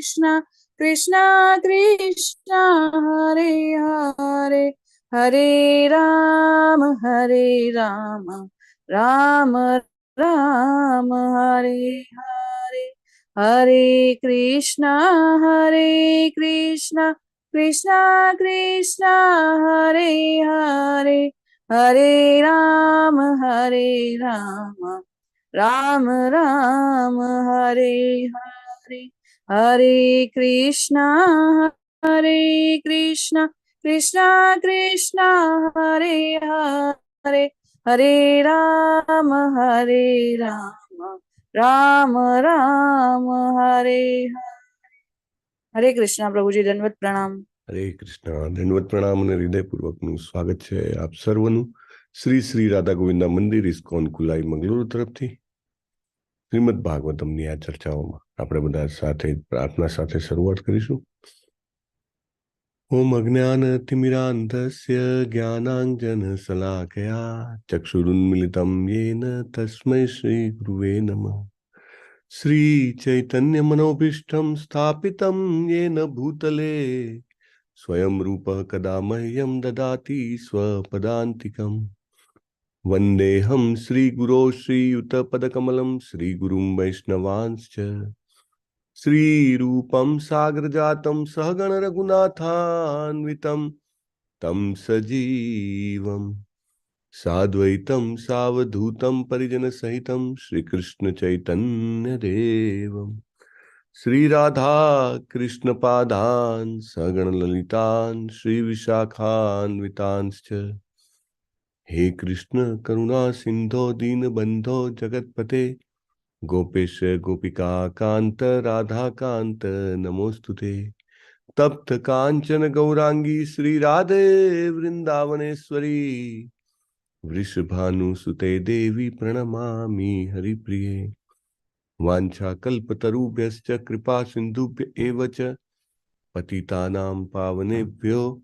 कृष्ण कृष्ण कृष्ण हरे हरे हरे राम राम राम हरे हरे हरे कृष्ण कृष्ण कृष्ण हरे हरे हरे राम राम राम हरे हरे हरे कृष्ण कृष्ण कृष्ण हरे हरे हरे राम राम राम हरे हरे कृष्णा। प्रभु जी दंडवत प्रणाम। हरे कृष्ण। दंडवत प्रणाम અને હૃદયપૂર્વકનું સ્વાગત છે આપ સર્વનું શ્રી શ્રી રાધા ગોવિંદા મંદિર ઇસ્કોન કુલાઈ મંગલુરુ તરફથી શ્રીમદ ભાગવતમની આ ચર્ચાઓમાં આપણે બધા સાથે પ્રાર્થના સાથે શરૂઆત કરીશું। ओम अज्ञानतिमिरान्धस्य ज्ञानाञ्जनशलाकया चक्षुरुन्मिलितं येन तस्मै श्रीगुरुवे नमः। श्रीचैतन्यमनोभीष्टं स्थापितं येन भूतले स्वयं रूपः कदा मह्यं ददाति स्वपदान्तिकम्। वन्देऽहं श्रीगुरो श्रीयुतपदकमलं श्रीगुरुं वैष्णवांश्च श्रीरूपं सागरजातं सहगण रघुनाथान्वितं तं सजीवं साद्वैतं सावधूतं परिजनसहितं श्रीकृष्णचैतन्यदेवं श्रीराधा कृष्णपादान् सहगण ललितान् श्रीविशाखान्वितांश्च। हे कृष्ण करुणा सिंधो दीनबंधो जगतपते गोपेश गोपिका कांत राधा कांत नमोस्तुते। तप्त कांचन गौरांगी श्री राधे वृंदावनेश्वरी वृषभानुसुते देवी प्रणमामि हरिप्रिये। वाञ्छाकल्पतरुभ्यश्च कृपा सिन्धुभ्य एव च पतितानां पावनेभ्यो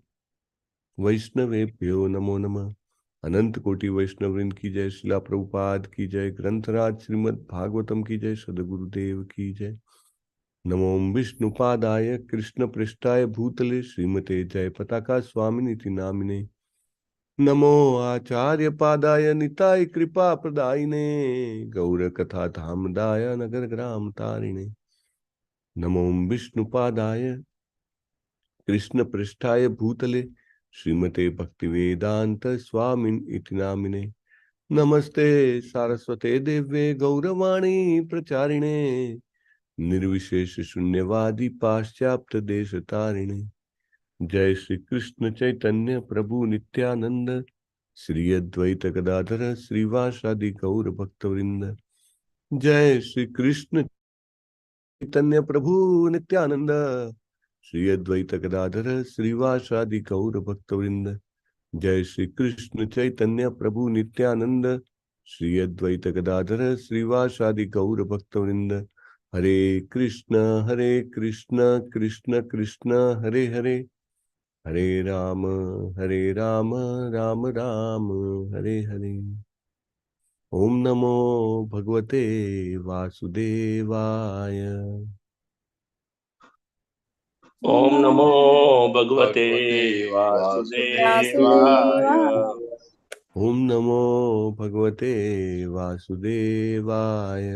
वैष्णवेभ्यो नमो नमः। अनंत कोटि वैष्णववृंद की जय। शिला प्रभुपाद की जय। ग्रंथराज श्रीमद् भागवतम की जय। सद्गुरुदेव की जय। नमो विष्णुपादाय कृष्ण पृष्ठाय भूतले श्रीमते जय पताका स्वामिनीति नामिने। नमो आचार्य पादाय निताय कृपा प्रदायिने गौर कथा धामदाय नगर ग्राम तारिणे। नमो विष्णुपादाय कृष्ण पृष्ठाय भूतले श्रीमते भक्तिवेदांत स्वामिन इति नामिने। नमस्ते सारस्वते देव्ये गौरवाणी प्रचारिणे निर्विशेष शून्यवादी पाश्चात्य देश तारिणे। जय श्री कृष्ण चैतन्य प्रभु नित्यानंद श्री अद्वैत गदाधर श्रीवासादि गौर भक्तवृंद। जय श्री कृष्ण चैतन्य प्रभु नित्यानंद श्री अद्वैत गदाधर श्रीवासादि गौर भक्तवृंद। जय श्री कृष्ण चैतन्य प्रभु नित्यानंद श्री अद्वैत गदाधर श्रीवासादि गौर भक्तवृंद। हरे कृष्ण कृष्ण कृष्ण हरे हरे हरे राम राम राम हरे हरे। ओम नमो भगवते वासुदेवाय। ओम नमो भगवते वासुदेवाय। ओम नमो भगवते वासुदेवाय।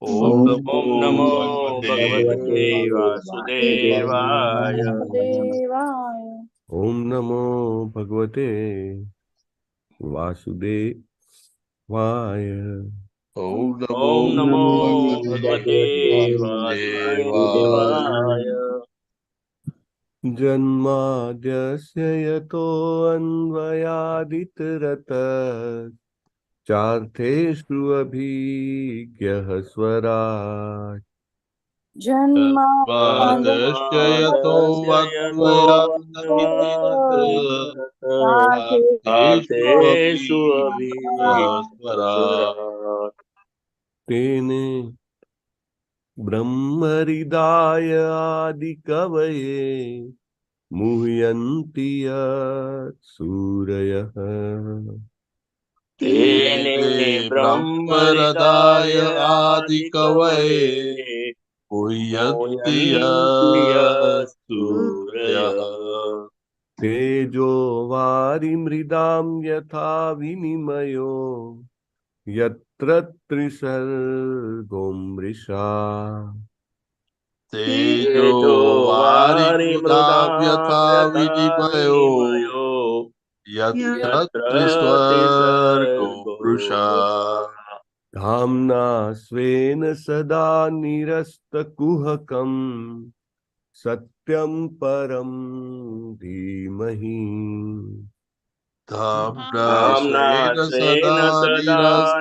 ओम नमो भगवते वासुदेवाय। ओम नमो भगवते वासुदेवाय। ओम नमो भगवते वासुदेवाय। जन्माद्यस्य यतोऽन्वयादितरतः चार्थेषु अभिज्ञः स्वराट्। जन्माद्यस्य यतोऽन्वयादितरतः स्वराट्। तेने ब्रह्महृदाय आदिकवये मुह्यन्ति यत् सूरयः। तेने ब्रह्महृदाय आदिकवये मुह्यन्ति सूरयः तेजो वारिमृदां यथा विनिमयो यत्र त्रिसर्गो मृषा तेजो वारिमृदां यथा विनिमयो यत्र त्रिस्वर्गो मृषा धाम्ना स्वेन सदा निरस्तकुहकम् सत्यं परं धीमहि धाम्ना स्वेन सदा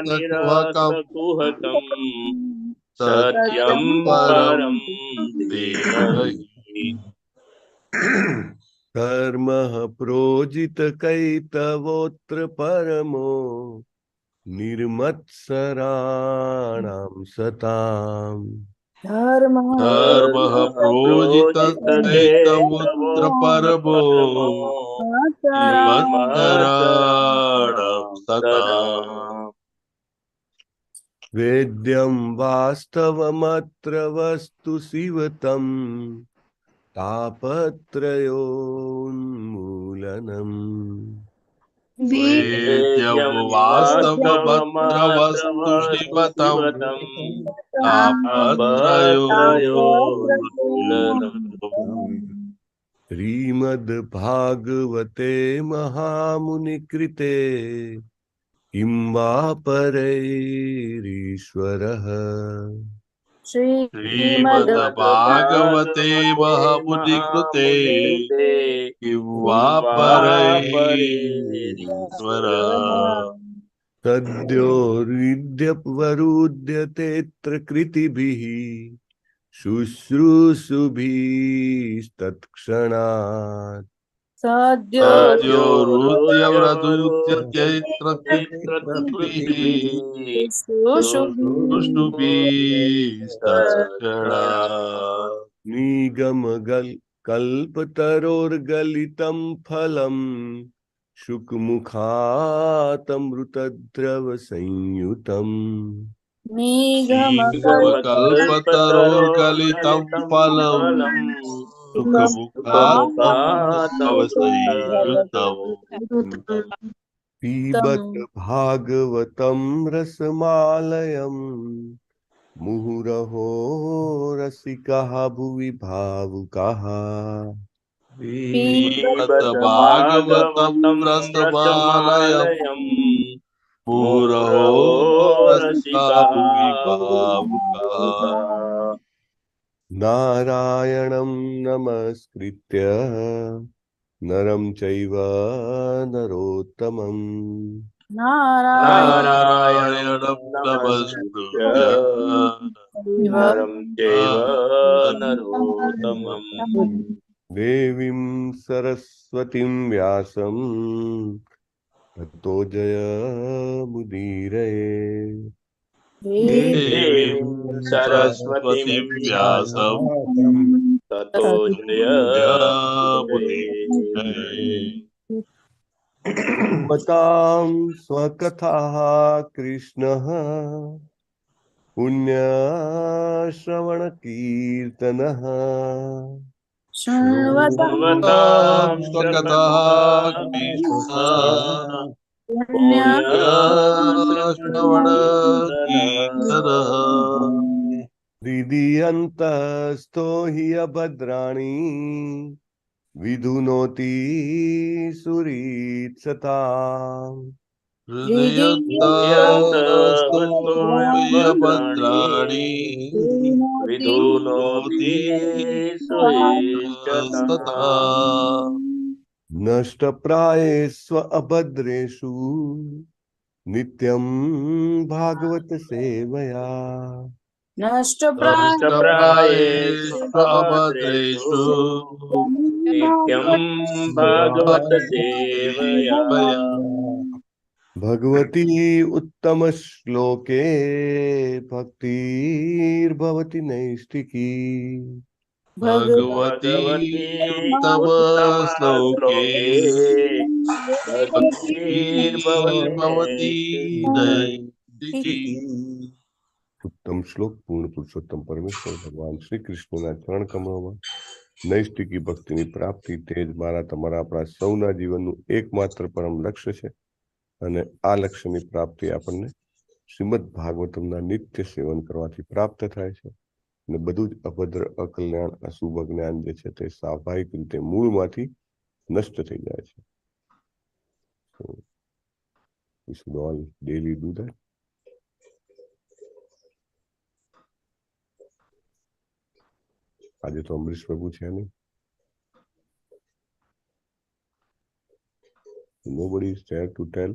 निरस्तकुहकम् सत्यं परं धीमहि कर्मः प्रोजितकैतवोऽत्र परमो निर्मत्सराणां सताम् धर्मः धर्मः प्रोजितकैतवोऽत्र परमो निर्मत्सराणां सताम् वेद्यं वास्तवमत्र वस्तु शिवतम् तापत्रयोन्मूलनम् वेद्यं वास्तवमत्र वस्तु शिवतं तापत्रयोन्मूलनम् श्रीमद्भागवते महामुनिकृते किं वा परैरीश्वरः श्रीमद्भागवते महामुनिकृते किं वा परैरीश्वरः सद्यो हृद्यपवरुध्यतेऽत्र कृतिभिः शुश्रूषुभिस्तत्क्षणात् सद्यो हृद्यव्रदुद्यत्यैत्र कृतिभिः शुश्रूषुभिस्तत्क्षणात् कल्पतरोर्गलितं फलं शुकमुखातमृतद्रवसंयुतम् कल्पतरोर्गलितं फलं सुखमुखातमृतद्रवसंयुतम् पिबत भागवतं रसमालयम् मुहुरहो रसिकः भुवि भावुकः पिबत भागवतं रसमालयम् मुहुरहो रसिका भुवि भावुकाः नारायणं नमस्कृत्य नरं चैव नरोत्तमम् नारायणं नमस्कृत्य नरं चैव नरोत्तमम् देवीं सरस्वतीं व्यासं ततो जयमुदीरये देवीं सरस्वतीं व्यासं ततो जयमुदीरये पतां स्वकथाः कृष्णः पुण्यश्रवणकीर्तनः श्रुवतां स्वकथाः कृष्णः पुण्यश्रवणकीर्तनः हृदि अन्तस्थो हि अभद्राणि विधुनोति सुरीत्सताम् हृदयन्तस्तो यभद्राणि विधुनोति सुरेशतः नष्टप्रायेष्व अभद्रेषु नित्यं भागवत सेवया नष्टप्रायेषु अभद्रेषु नित्यं भागवत सेवया भगवती उत्तम श्लोके भक्तिर्भवति नैष्टिकी भगवती उत्तम श्लोके भक्तिर्भवति नैष्टिकी ઉત્તમ શ્લોક પૂર્ણ પુરુષોત્તમ પરમેશ્વર ભગવાન શ્રી કૃષ્ણના ચરણ કમળોમાં નૈષ્ટિકી ભક્તિની પ્રાપ્તિ તે જ મારા તમારા આપણા સૌના જીવનનું એકમાત્ર પરમ લક્ષ્ય છે અને આ લક્ષ્યની પ્રાપ્તિ આપણને શ્રીમદ ભાગવતમના નિત્ય સેવન કરવાથી પ્રાપ્ત થાય છે અને બધું જ અભદ્ર અકલ્યાણ અશુભ જ્ઞાન જે છે તે સ્વાભાવિક રીતે મૂળમાંથી નષ્ટ થઈ જાય છે. So we should all daily do that. આજે તો અમરીશ પ્રભુ છે નહીં. Nobody is there to tell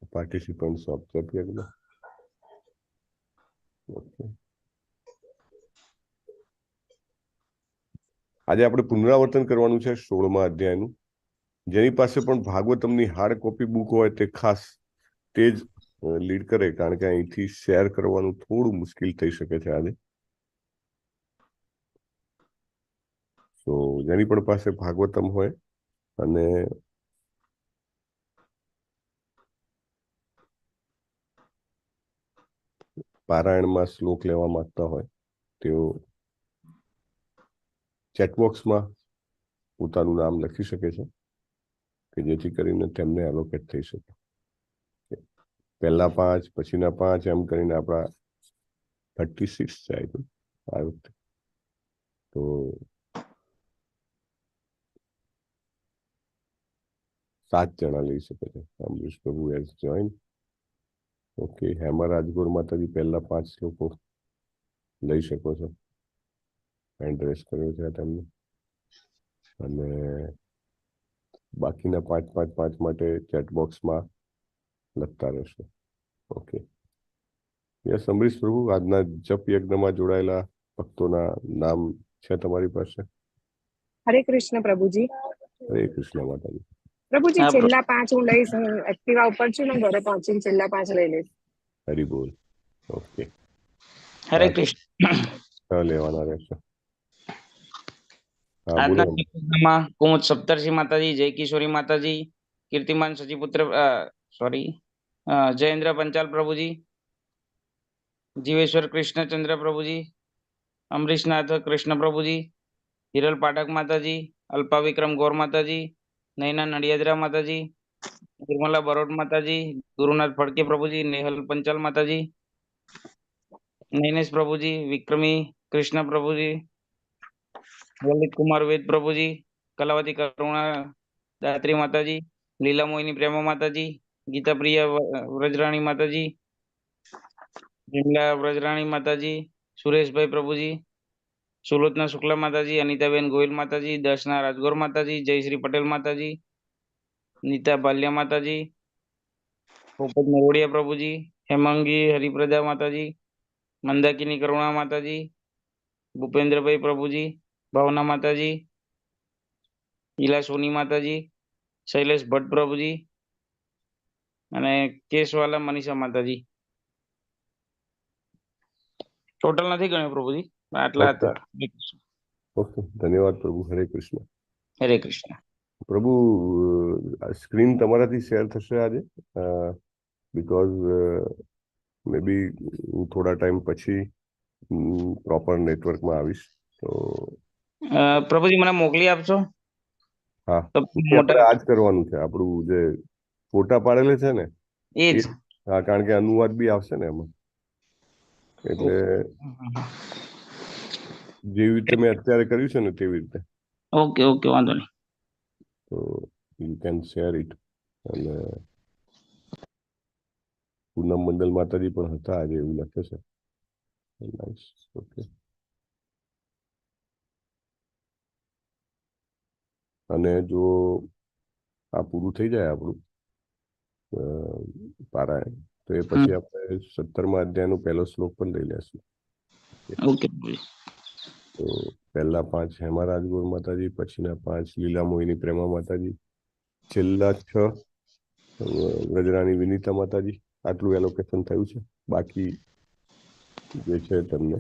the participants of the yagna. Okay. આજે આપણે પુનરાવર્તન કરવાનું છે 16મા અધ્યાયનું. જેની પાસે પણ ભાગવતમની હાર્ડ કોપી બુક હોય તે ખાસ તે જ લીડ કરે, કારણ કે અહીંથી શેર કરવાનું થોડું મુશ્કેલ થઈ શકે છે આજે. તો જેની પણ પાસે ભાગવતમ હોય અને પારાયણમાં શ્લોક લેવા માંગતા હોય તેઓ ચેટબોક્સમાં પોતાનું નામ લખી શકે છે કે જેથી કરીને તેમને એલોકેટ થઈ શકે. પહેલા 5 પછીના 5 એમ કરીને આપણા 36 છે આ વખતે. તો 7 જણા લઈ શકે છે. અમરીશ પ્રભુ has join. Okay, Hema Rajgor માતાજી પહેલા 5 શ્લોકો લઈ શકો છો. હેન્ડ રેસ કર્યો છે તેમને. અને બાકીના 5 માટે ચેટ બોક્સમાં લખતા રહેશો. ઓકે. યસ અમરીશ પ્રભુ, આજના જપ યજ્ઞમાં જોડાયેલા ભક્તોના નામ છે તમારી પાસે? હરે કૃષ્ણ પ્રભુજી. હરે કૃષ્ણ માતાજી. પ્રભુજી છેલ્લા 5 હું લઈશ. હું એક્ટિવા ઉપર છું ને, ઘરે પહોંચીને છેલ્લા 5 લઈ લઈશ. હરી બોલ. ઓકે. હરે કૃષ્ણ. લેવાના રહેશે. આજના યજ્ઞમાં કુમુદ સપ્તર્ષિ માતાજી, જય કિશોરી માતાજી, કીર્તિમાન સચીપુત્ર જયેન્દ્ર પંચાલ પ્રભુજી, જીવેશ્વર કૃષ્ણચંદ્ર પ્રભુજી, અમરીશનાથ કૃષ્ણ પ્રભુજી, હિરલ પાઠક માતાજી, અલ્પા વિક્રમ ગૌર માતાજી, નૈના નડિયાદરા માતાજી, નિર્મલા બરોડ માતાજી, ગુરુનાથ ફડકે પ્રભુજી, નેહલ પંચાલ માતાજી, નૈનેશ પ્રભુજી, વિક્રમી કૃષ્ણ પ્રભુજી, લલિત કુમાર વેદ પ્રભુજી, કલાવતી કરુણા દાત્રી માતાજી, લીલા મોહિની પ્રેમા માતાજી, ગીતા પ્રિયા વ્રજરાણી માતાજી, વિમલા વ્રજરાણી માતાજી, સુરેશભાઈ પ્રભુજી, સુલોચના શુક્લા માતાજી, અનિતાબેન ગોયલ માતાજી, દર્શના રાજગોર માતાજી, જયશ્રી પટેલ માતાજી, નીતા બાલિયા માતાજી, ભૂપત નરોડિયા પ્રભુજી, હેમાંગી હરિપ્રદા માતાજી, મંદાકિની કરુણા માતાજી, ભૂપેન્દ્રભાઈ પ્રભુજી, ભાવના માતાજી, ઈલા સોની માતાજી, શૈલેષ ભટ્ટ પ્રભુજી અને કેશવાલા મનીષા માતાજી. ટોટલ નથી ગણ્યો પ્રભુજી, આટલા હતા. ઓકે, ધન્યવાદ પ્રભુ. હરે કૃષ્ણ. હરે કૃષ્ણ. પ્રભુ, સ્ક્રીન તમારાથી શેર થશે આજે? બીકોઝ મે બી હું થોડા ટાઈમ પછી પ્રોપર નેટવર્કમાં આવીશ. તો પ્રભુજી મને મોકલી આપશો? હા, આપણે આ જ કરવાનું છે. આપણું જે ફોટા પાડેલે છે ને એ જ. હા, કારણ કે અનુવાદ બી આવશે ને એમાં. એટલે જેવી રીતે મેં અત્યારે કર્યું છે ને તેવી રીતે. ઓકે ઓકે, વાંધો નહીં. તો યુ કેન શેર ઇટ. અને પૂનમ મંડલ માતાજી પણ હતા આજે, એવું લખે છે. નાઇસ. ઓકે. અને જો આ પૂરું થઈ જાય આપણું પારાયણ, તો એ પછી આપણે 17મા અધ્યાયનો પહેલો શ્લોક પણ લઈ લેશું. ઓકે. તો પહેલા 5 હેમા રાજગોર માતાજી, પછીના 5 લીલા મોહિની પ્રેમા માતાજી, છેલ્લા 6 વ્રજરાણી વિનીતા માતાજી. આટલું એલોકેશન થયું છે. બાકી જે છે તમને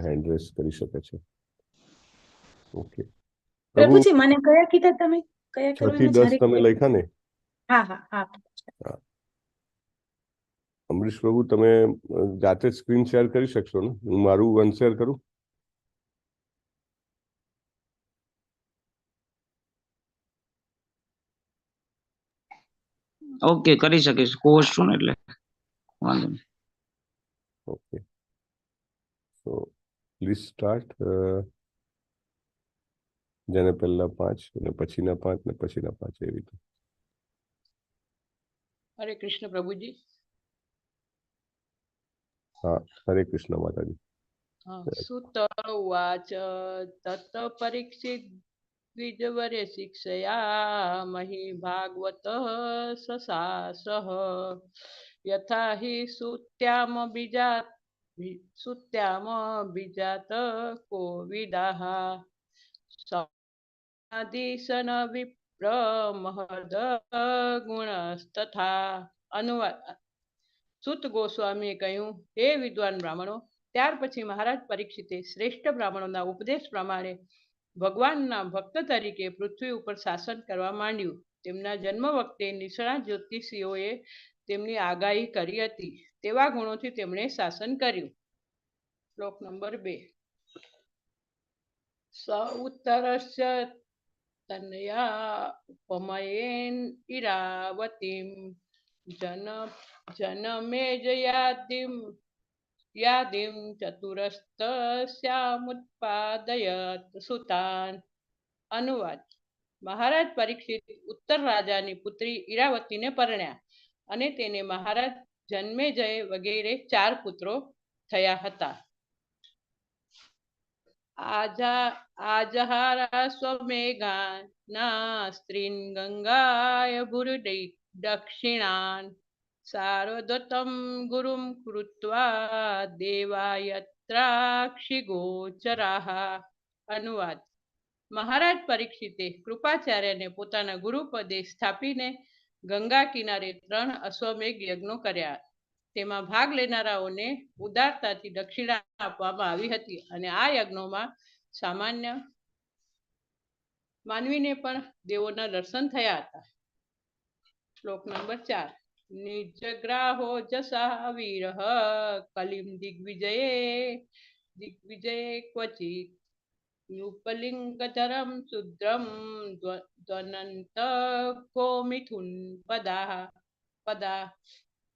હેન્ડ રેસ કરી શકે છે. ઓકે પ્રભુજી, મને કયા કીધા તમે? કયા 6 થી 10 તમે લખ્યા ને? હા હા હા. અમરીશ પ્રભુ તમે જાતે સ્ક્રીન શેર કરી શકશો ને? હું મારું અનશેર કરું? ઓકે, કરી શકીશ. કોર્સ છું ને એટલે વાંધો નહીં. Okay, so please start. જેને પહેલા 5 અને પછીના 5 ને પછીના 5 એવી રીતે. હરે કૃષ્ણ પ્રભુજી. હા, હરે કૃષ્ણ માતાજી. સુત ઉવાચ તત પરીક્ષિત દ્વિજવરે શિક્ષયા મહી ભાગવત સશાસ્રઃ યથા હિ સુત્યામ બીજાત કોવિદાઃ સમાધિશન વિપ્ર મહદ ગુણસ્તથા. અનુવાદ. સુત ગોસ્વામીએ કહ્યું, હે વિદ્વાન બ્રાહ્મણો, ત્યાર પછી મહારાજ પરીક્ષિતે શ્રેષ્ઠ બ્રાહ્મણોના ઉપદેશ પ્રમાણે ભગવાનના ભક્ત તરીકે પૃથ્વી ઉપર શાસન કરવા માંડ્યું. તેમના જન્મ વખતે નિષ્ણાત જ્યોતિષીઓએ તેમની આગાહી કરી હતી તેવા ગુણોથી તેમણે શાસન કર્યું. શ્લોક નંબર 2. સ ઉત્તરસ્ય તનયા ઉપમયેન ઈરાવતીમ યાદિમ ચતુરસ્તસ્યામુત્પાદયત સુતાન. અનુવાદ. મહારાજ પરીક્ષિત ઉત્તર રાજાની પુત્રી ઈરાવતીને પરણ્યા અને તેને મહારાજ જન્મેજય વગેરે 4 પુત્રો થયા હતા. આજહારા સ્વમેઘાના સ્ત્રીન ગંગાય ભુરડૈ દક્ષિણાન સારોદતમ ગુરુમ કૃત્વા દેવાયત્રાક્ષિ ગોચરાહ. અનુવાદ. મહારાજ પરીક્ષિતે કૃપાચાર્યને પોતાના ગુરુપદે સ્થાપીને ગંગા કિનારે 3 અશ્વમેઘ યજ્ઞો કર્યા. તેમાં ભાગ લેનારાઓને ઉદારતાથી દક્ષિણા આપવામાં આવી હતી અને આ યજ્ઞોમાં સામાન્ય માનવીને પણ દેવોના દર્શન થયા હતા. શ્લોક નંબર 4. નિજગ્રાહો જસા વીરઃ કલિમ દિગ્વિજયે ક્વચિત યુપલિંગધરમ શુદ્રમ દ્વનંત ગોમિથુન પદા.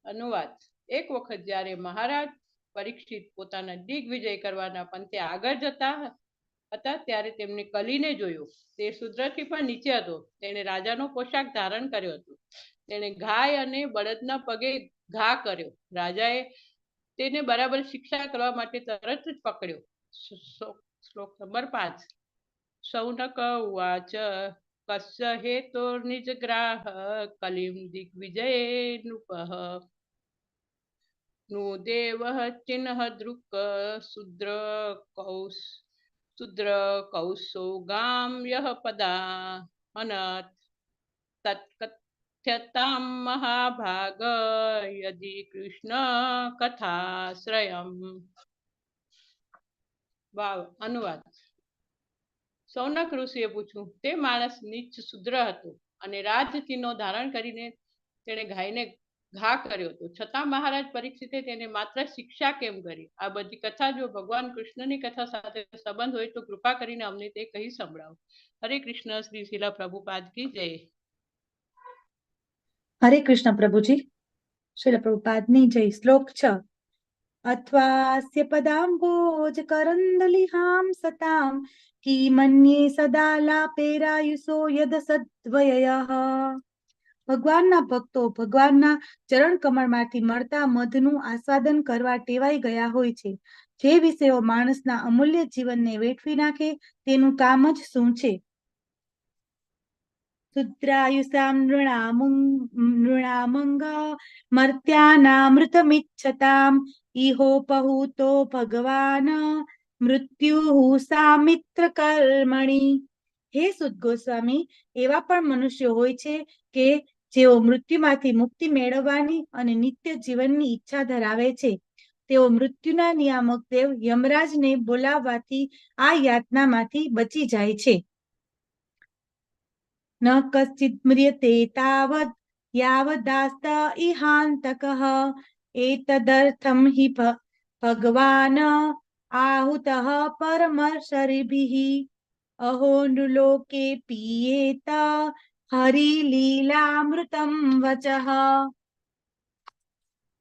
અનુવાદ. એક વખત જ્યારે મહારાજ પરીક્ષિત પોતાના દિગ્વિજય કરવાના પંથે આગળ જતા હતા ત્યારે તેમને કલીને જોયો. તે શુદ્રથી પણ નીચે હતો. તેણે રાજાનો પોશાક ધારણ કર્યો હતો. તેણે ગાય અને બળદના પગે ઘા કર્યો. રાજાએ તેને બરાબર શિક્ષા કરવા માટે તરત જ પકડ્યો. શ્લોક નંબર 5. શૌનક ઉવાચ કસ્ય હેતોર્નિજગ્રાહ કલિમ દિગ્વિજયે નૃપઃ નુદેવઃ ચિન્હ દૃક શુદ્ર કૌસૌગામ યહ પદા અનત તત્કથ્યતામ મહાભાગ યદિ કૃષ્ણ કથાશ્રયમ. અનુવાદ. સૌનક ઋષિએ પૂછ્યું, તે માણસ નીચ શુદ્ર હતો અને રાજચિહ્નો ધારણ કરીને તેણે ગાયને ઘા કર્યો હતો, છતાં મહારાજ પરીક્ષિતે તેને માત્ર શિક્ષા કેમ કરી? આ બધી કથા જો ભગવાન કૃષ્ણની કથા સાથે સંબંધ હોય તો કૃપા કરીને અમને તે કહી સંભળાવો. હરે કૃષ્ણ. શ્રી શીલા પ્રભુપાદ કી જય. હરે કૃષ્ણ પ્રભુજી. શીલ પ્રભુપાદની જય. શ્લોક 6. અથવાસ્ય પદાંબોજ કરંદલિહામ સતામ કિમન્યે સદા લાપેરાયુષો યદ સદ્વયઃ. ભગવાનના ભક્તો ભગવાનના ચરણ કમળમાંથી મળતા મધનું આસ્વાદન કરવા ટેવાઈ ગયા હોય છે. જે વિષયો માણસના અમૂલ્ય જીવનને વેઠવી નાખે તેનું કામ જ શું છે? શુદ્રાયુષામ નૃણામંગા મર્ત્યાનામૃતમિચ્છતામ ઇહોપહૂતો ભગવાન મૃત્યુ સામિત્ર કર્મણી. હે સુત ગોસ્વામી, એવા પણ મનુષ્યો હોય છે કે જેઓ મૃત્યુમાંથી મુક્તિ મેળવવાની અને નિત્ય જીવનની ઈચ્છા ધરાવે છે. તેઓ મૃત્યુના નિયામક દેવ યમરાજને બોલાવવાથી આ યાતનામાંથી બચી જાય છે. ન કશ્ચિત મ્રિયતે તાવદ યાવદાસ્ત ઇહાંતકઃ एतदर्थं हि भगवान् आहुतः परमर्षिभिः अहो नृलोके पीयेत हरिलीलामृतं वचः।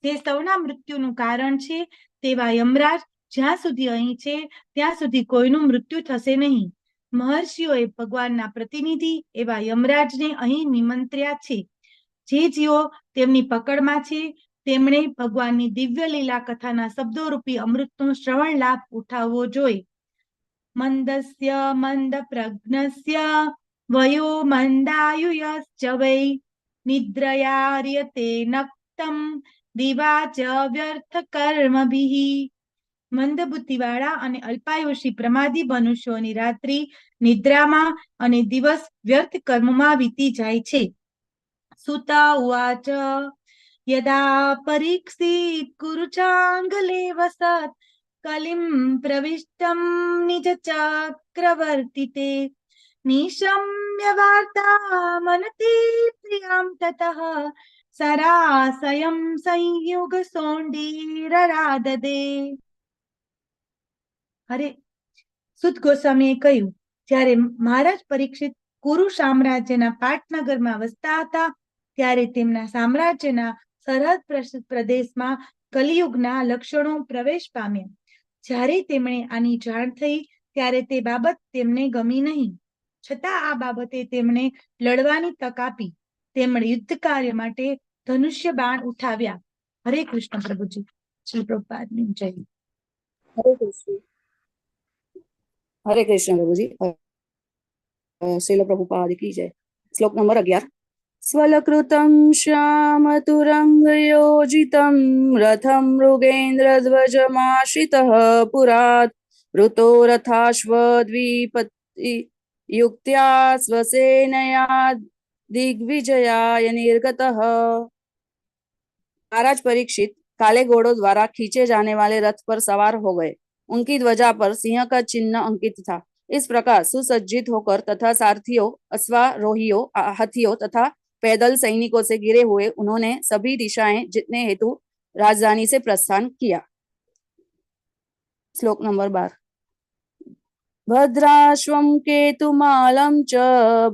તે સૌના મૃત્યુનું કારણ છે તેવા યમરાજ જ્યાં સુધી અહીં છે ત્યાં સુધી કોઈનું મૃત્યુ થશે નહીં. મહર્ષિઓએ ભગવાનના પ્રતિનિધિ એવા યમરાજને અહીં નિમંત્ર્યા છે. જે જીવો તેમની પકડમાં છે તેમણે ભગવાનની દિવ્ય લીલા કથાના શબ્દોરૂપી અમૃતનો શ્રવણ લાભ ઉઠાવવો જોઈએ. મંદસ્ય મંદ પ્રજ્ઞસ્ય વયો મંદાયુયશ્ચ વૈ નિદ્રયાર્યતે નક્તમ દિવાચ વ્યર્થ કર્મભિઃ. મંદબુદ્ધિવાળા અને અલ્પાયુષી પ્રમાદી મનુષ્યોની રાત્રિ નિદ્રામાં અને દિવસ વ્યર્થ કર્મમાં વીતી જાય છે. સુતા ઉવાચ યદા પરીક્ષિત કુરુચાંગલે વસત કલિમ પ્રવિષ્ટમ નિજ ચક્રવર્તિતે નિશમ્ય વાર્તા મનતી પ્રિયામ તતઃ સરાસયમ સંયુગ સોંડીરરાદદે. અરે સુત ગોસ્વામીએ કહ્યું, જ્યારે મહારાજ પરીક્ષિત કુરુ સામ્રાજ્યના પાટનગરમાં વસતા હતા ત્યારે તેમના સામ્રાજ્યના સરહદ પ્રદેશમાં કલિયુગના લક્ષણો પ્રવેશ પામ્યા. જ્યારે તેમણે આની જાણ થઈ ત્યારે તે બાબત તેમને ગમી નહીં. છતાં આ બાબતે તેમણે લડવાની તક આપી. તેમણે યુદ્ધ કાર્ય માટે ધનુષ્ય બાણ ઉઠાવ્યા. હરે કૃષ્ણ પ્રભુજી. શ્રી પ્રભુપાદની જય. हरे कृष्ण प्रभु जी। श्रील प्रभुपाद की जय। श्लोक नंबर 11। स्वलकृतं श्यामतुरङ्गयोजितं रथं मृगेन्द्रध्वजमाश्रितः पुरात् वृतो रथाश्वद्विपत्तियुक्त्या स्वसेनया दिग्विजयाय निर्गतः। महाराज परीक्षित काले घोड़ों द्वारा खींचे जाने वाले रथ पर सवार हो गए। उनकी ध्वजा पर सिंह का चिन्ह अंकित था। इस प्रकार सुसज्जित होकर तथा सारथियों, अश्वारोहियों, हाथियों तथा पैदल सैनिकों से घिरे हुए उन्होंने सभी दिशाएं जीतने हेतु राजधानी से प्रस्थान किया। श्लोक नंबर 12। भद्राश्वं केतुमालं च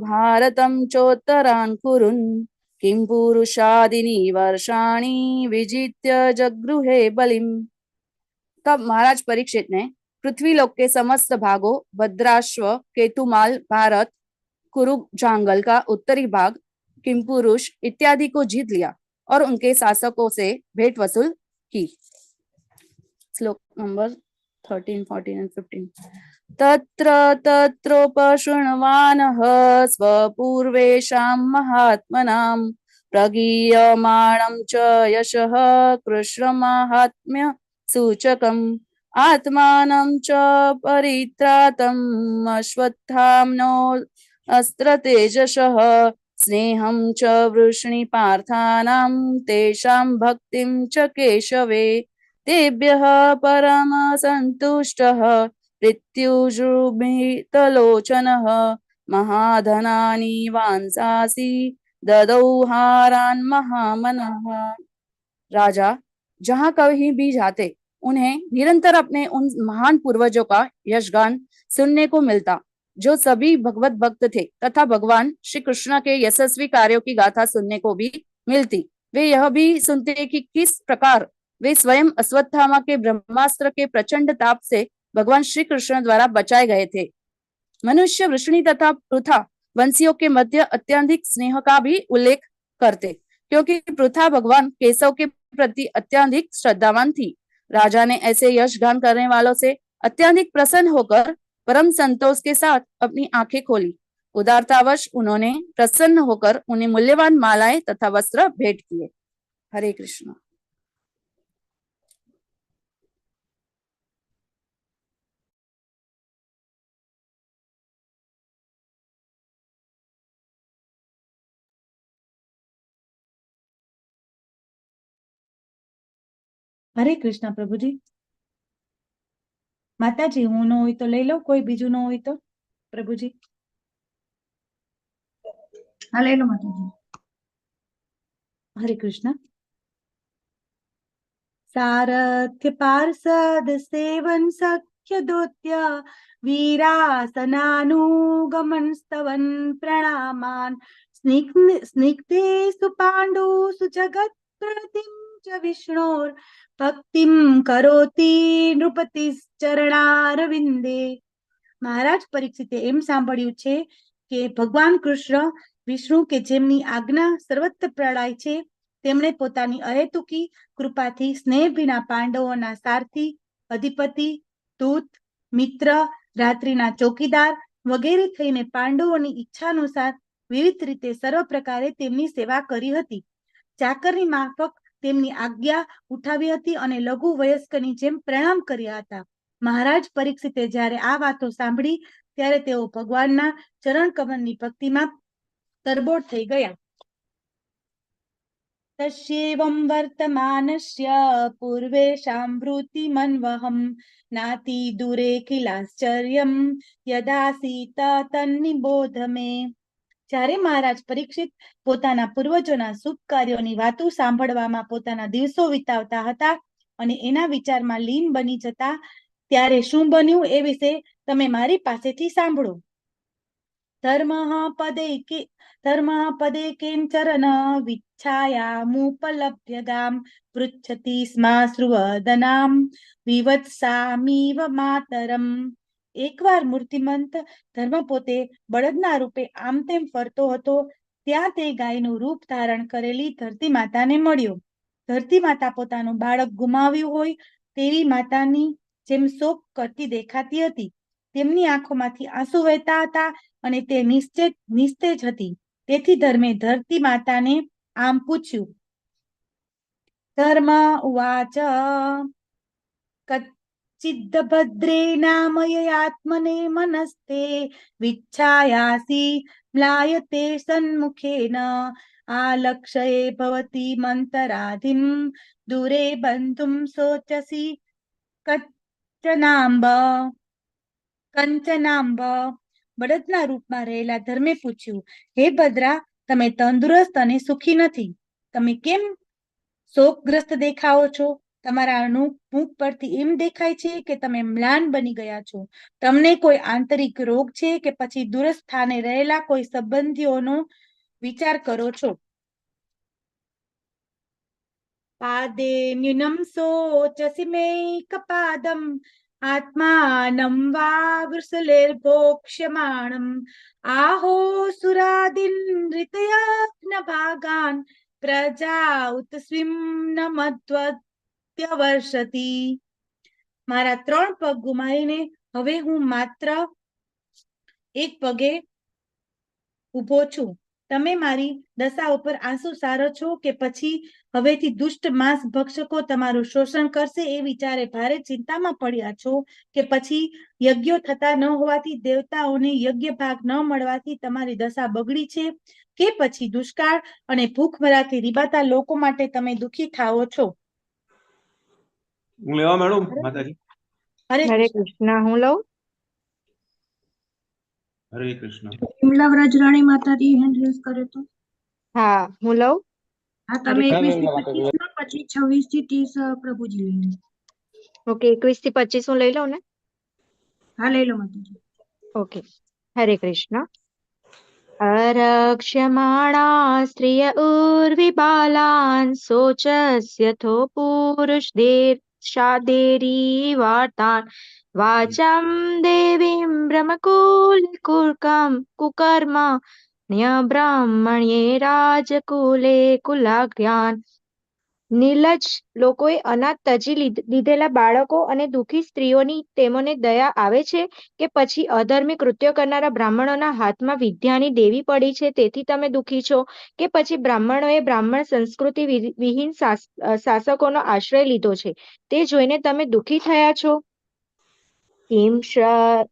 भारतं चोत्तरान् कुरुन् किं पुरुषादिनी वर्षाणि विजित्य जगृहे बलिम्। तब महाराज परीक्षित ने पृथ्वीलोक के समस्त भागों भद्राश्व, केतुमाल, भारत, कुरु जांगल का उत्तरी भाग, किमपुरुष इत्यादि को जीत लिया और उनके शासकों से भेंट वसूल की। श्लोक नंबर 13, 14 and 15। तत्र तत्रोपशृण्वानः स्वपूर्वेषां महात्मनां प्रगीयमाणं च यशः कृष्णमाहात्म्य सूचकम् आत्मानं च परित्रातम् अश्वत्थाम्नो अस्त्रतेजसः स्नेहं च वृष्णिपार्थानां तेषां भक्तिं च केशवे तेभ्यः परमसन्तुष्टः मृत्युजुर्भितलोचनः महाधनानि वांसांसि ददौ हारान् महामनः। राजा जहाँ कहीं भी जाते उन्हें निरंतर अपने उन महान पूर्वजों का यशगान सुनने को मिलता जो सभी भगवत भक्त थे तथा भगवान श्री कृष्ण के यशस्वी कार्यों की गाथा सुनने को भी मिलती। वे यह भी सुनते कि किस प्रकार वे स्वयं अश्वत्थामा के ब्रह्मास्त्र के प्रचंड ताप से भगवान श्री कृष्ण द्वारा बचाए गए थे। मनुष्य वृष्णि तथा पृथा वंशियों के मध्य अत्यधिक स्नेह का भी उल्लेख करते क्योंकि पृथा भगवान केशव के प्रति अत्यधिक श्रद्धावान थी। राजा ने ऐसे यश गान करने वालों से अत्यधिक प्रसन्न होकर परम संतोष के साथ अपनी आंखें खोली। उदारतावश उन्होंने प्रसन्न होकर उन्हें मूल्यवान मालाएं तथा वस्त्र भेंट किए। हरे कृष्ण। હરે કૃષ્ણ પ્રભુજી. માતાજી હું ન હોય તો લઈ લો, કોઈ બીજું ન હોય તો પ્રભુજી. હા લઈ લો માતાજી. હરે કૃષ્ણ. सारथ्य पार्षद सेवन सख्य दोत्य वीरासनानुगमन स्तवन प्रणामान स्निग्धेषु पाण्डुषु जगत् प्रणतिं च विष्णोर भक्तिं करोति नृपतिश्चरणारविन्दे। મહારાજ પરીક્ષિતે એમ સાંભળ્યું છે કે ભગવાન કૃષ્ણ વિષ્ણુ કે જેમની આજ્ઞા સર્વત્ર પ્રળાય છે, તેમણે પોતાની અહેતુકી કૃપાથી સ્નેહભીના પાંડવોના સારથી, અધિપતિ, દૂત, મિત્ર, રાત્રિના ચોકીદાર વગેરે થઈને પાંડવોની ઈચ્છાનુસાર વિવિધ રીતે સર્વ પ્રકારે તેમની સેવા કરી હતી. ચાકરની માફક તેમની આજ્ઞા ઉઠાવી હતી અને લઘુ વયસ્કની જેમ પ્રણામ કર્યા હતા. મહારાજ પરીક્ષિતે જ્યારે આ વાતો સાંભળી ત્યારે તેઓ ભગવાનના ચરણ કમળની ભક્તિમાં તરબોળ થઈ ગયા. તસ્યેવં વર્તમાનસ્ય પૂર્વેષાં વૃત્તિમન્વહં નાતિ દૂરે કિલાશ્ચર્યં યદાસીત તન્નિબોધ મે. જ્યારે મહારાજ પરીક્ષિત પોતાના પૂર્વજોના શુભ કાર્યોની વાતો સાંભળવામાં પોતાના દિવસો વિતાવતા હતા અને એના વિચારમાં લીન બની જતા, ત્યારે શું બન્યું એ વિશે તમે મારી પાસેથી સાંભળો. ધર્મઃ પદે કેન્ચરન વિચ્છાયામુપલભ્ય ગામ પૃચ્છતિ સ્માશ્રુવદનામ વિવત્સામીવ માતરમ. એકવાર મૂર્તિમંત ધર્મ પોતે બળદના રૂપે આમ તેમ ફરતો હતો, ત્યાં તે ગાયનું રૂપ ધારણ કરેલી ધરતી માતાને મળ્યો. ધરતી માતા પોતાનું બાળક ગુમાવ્યું હોય તેવી માતાની જેમ શોક કરતી દેખાતી હતી. તેમની આંખોમાંથી આંસુ વહેતા હતા અને તે નિસ્તેજ હતી. તેથી ધર્મે ધરતી માતાને આમ પૂછ્યું. ધર્મ ઉવાચ કચ્ચિદ્ભદ્રે નામયાત્મને મનસ્તે વિચ્છાયાસી મ્લાયતે સન્મુખેન આલક્ષ્યે ભવતી મંતરાધિમ દૂરે બંધુમ શોચસી કંચનાંબ. બળદના રૂપમાં રહેલા ધર્મે પૂછ્યું, હે ભદ્રા, તમે તંદુરસ્ત અને સુખી નથી. તમે કેમ શોકગ્રસ્ત દેખાવો છો? તમારા મુખ પરથી એમ દેખાય છે કે તમે મ્લાન બની ગયા છો. તમને કોઈ આંતરિક રોગ છે કે પછી દૂરસ્થાને રહેલા કોઈ સંબંધીઓનો વિચાર કરો છો? પાદે ન્યુનમ શોચસી મે કપાદમ આત્માનમ વા વૃષલેર્ભોક્ષ્યમાણમ આહો સુરાદિન ઋતયાગ્ન ભાગાન પ્રજા ઉતસ્વિમ નમદ્વત્યવર્ષતી. મારા 3 પગ ગુમાવીને હવે હું માત્ર એક પગે ઊભો છું. તમે મારી દશા ઉપર આંસુ સારો છો કે પછી હવેથી દુષ્ટ માંસ ભક્ષકો તમારું શોષણ કરશે એ વિચારે ભારે ચિંતામાં પડ્યા છો કે પછી યજ્ઞો થતા ન હોવાથી દેવતાઓને યજ્ઞ ભાગ ન મળવાથી તમારી દશા બગડી છે કે પછી દુષ્કાળ અને ભૂખમરાથી રીબાતા લોકો માટે તમે દુઃખી થાઓ છો? હું લેવા મેડમ માતાજી. હરે કૃષ્ણ. હું લઉં. હરે કૃષ્ણ. વિમલા વ્રજરાણી માતાજી હેન્ડ રેઝ કરે તો હા, હું લઉં. હા, તમે 21 થી 25 માં, પછી 26 થી 30 પ્રભુજી લઈ લો. ઓકે, 21 થી 25 હું લઈ લઉં ને? હા, લઈ લો માતાજી. ઓકે. હરે કૃષ્ણ. અરક્ષ્યમાણા સ્ત્રિય ઉર્વિબાલાન શોચસ્યથો પુરુષદેર્ષાદેરી વાર્તાન વાચમ દેવીમ કુકર્મ બ્રાહ્મણ્યે રાજકુલે કુલાગ્ર્યાન. નિર્લજ્જ લોકોએ અનાથ તજી લીધેલા બાળકો અને દુઃખી સ્ત્રીઓની તેમને દયા આવે છે કે પછી અધર્મી કૃત્યો કરનારા બ્રાહ્મણોના હાથમાં વિદ્યાની દેવી પડી છે તેથી તમે દુઃખી છો કે પછી બ્રાહ્મણોએ બ્રાહ્મણ સંસ્કૃતિ વિહીન શાસકોનો આશ્રય લીધો છે તે જોઈને તમે દુઃખી થયા છો? કિમ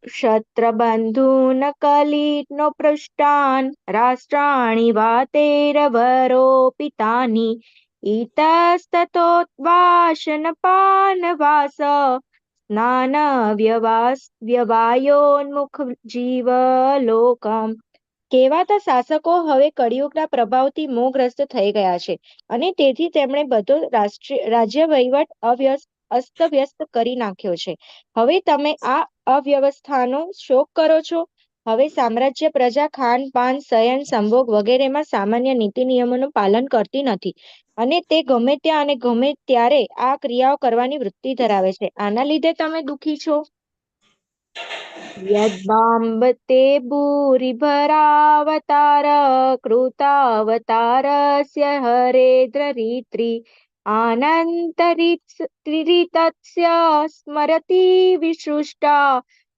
ક્ષત્રબંધૂન કલિનો પૃષ્ટાન રાષ્ટ્રાણી વાતેરવરોપિતાની ઇતસ્તતોવાસનપાનવાસ સ્નાન વ્યવાયોન્મુખ જીવલોકમ. કહેવાતા શાસકો હવે કળિયુગના પ્રભાવથી મોહગ્રસ્ત થઈ ગયા છે અને તેથી તેમણે બધો રાજ્ય વહીવટ અસ્તવ્યસ્ત કરી નાખ્યો છે. હવે તમે આ અવ્યવસ્થાનો શોક કરો છો. હવે સામ્રાજ્ય પ્રજા ખાનપાન શયન સંભોગ વગેરેમાં સામાન્ય નીતિ નિયમોનું પાલન કરતી નથી અને તે ગમે ત્યાં અને ગમે ત્યારે આ ક્રિયાઓ કરવાની વૃત્તિ ધરાવે છે. આના લીધે તમે દુઃખી છો. યદ્બાંબતે ભૂરિભરાવતાર કૃતાવતારસ્ય હરેદ્રરિત્રી આનંતરિતસ્ય સ્મરતિ વિસૃષ્ટા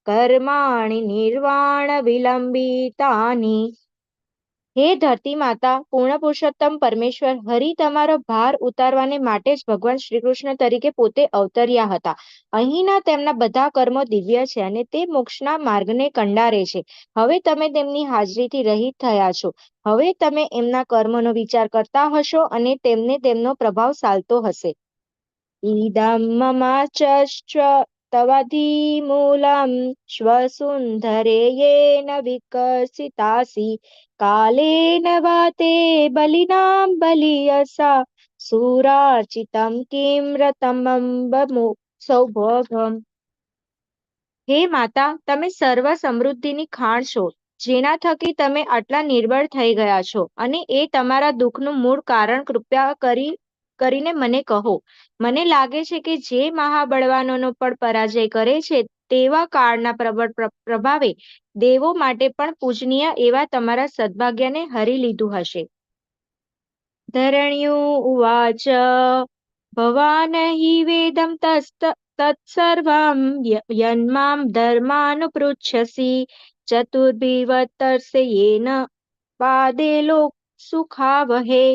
કર્માણિ નિર્વાણ વિલંબિતાની. હે ધરતી માતા, પૂર્ણ પુરુષોત્તમ પરમેશ્વર હરિ તમારો ભાર ઉતારવાને માટે જ ભગવાન શ્રી કૃષ્ણ તરીકે પોતે અવતર્યા હતા. અહીંના તેમના બધા કર્મો દિવ્ય છે અને તે મોક્ષના માર્ગને કંડારે છે. હવે તમે તેમની હાજરીથી રહિત થયા છો. હવે તમે એમના કર્મનો વિચાર કરતા હશો અને તેમને તેમનો પ્રભાવ સાલતો હશે. ઈદમ મમાચશ્ચ તવધિમૂલમ શ્વસુંધરે યેન વિકસિતાસી કાલેન વાતે બલિનામ બલિયસા સુરાર્ચિતમ કિમ રતમં સૌભોગમ. હે માતા, તમે સર્વ સમૃદ્ધિની ખાણ છો, જેના થકી તમે આટલા નિર્બળ થઈ ગયા છો અને એ તમારા દુઃખનું મૂળ કારણ કૃપા કરીને મને કહો. મને લાગે છે કે જે મહાબળવાનોનો પણ પરાજય કરે છે તેવા કાળના પ્રબળ પ્રભાવે દેવો માટે પણ પૂજનીય એવા તમારા સદભાગ્યને હરી લીધું હશે. ધરણ્યો ઉવાચ ભવાન હિ વેદમ તત્સર્વં યન્મામ ધર્માનુપૃચ્છસી ચતુર્ભિવતર્ષયેન પાદે લોક સુખાવહે.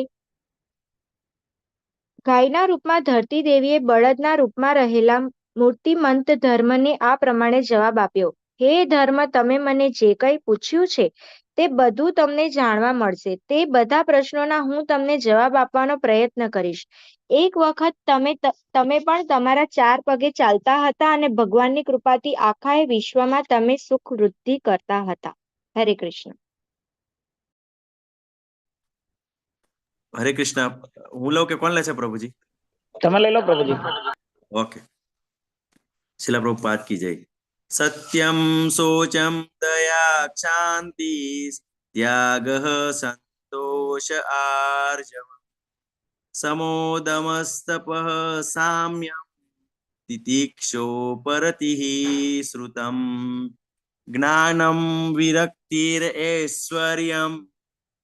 ગાયના રૂપમાં ધરતી દેવીએ બળદના રૂપમાં રહેલા મૂર્તિમંત ધર્મને આ પ્રમાણે જવાબ આપ્યો. હે ધર્મ, તમે મને જે કંઈ પૂછ્યું છે તે બધું તમને જાણવા મળશે. તે બધા પ્રશ્નોના હું તમને જવાબ આપવાનો પ્રયત્ન કરીશ. એક વખત તમે પણ તમારા 4 પગે ચાલતા હતા અને ભગવાનની કૃપાથી આખા વિશ્વમાં તમે સુખ વૃદ્ધિ કરતા હતા. હરે કૃષ્ણ. હરે કૃષ્ણ. હું લઉં કે કોણ લે છે પ્રભુજી? તમે લઈ લો પ્રભુજી. ઓકે. શિલા પ્રભુપાદ કી જય. સત્યમ શોચમ દયા શાંતિ ત્યાગ સંતોષ આર્જવ સમોદમસ્તપ સામ્યમ તિતિક્ષો પરતિઃ શ્રુતમ જ્ઞાનમ વિરક્તિર ઐશ્વર્યમ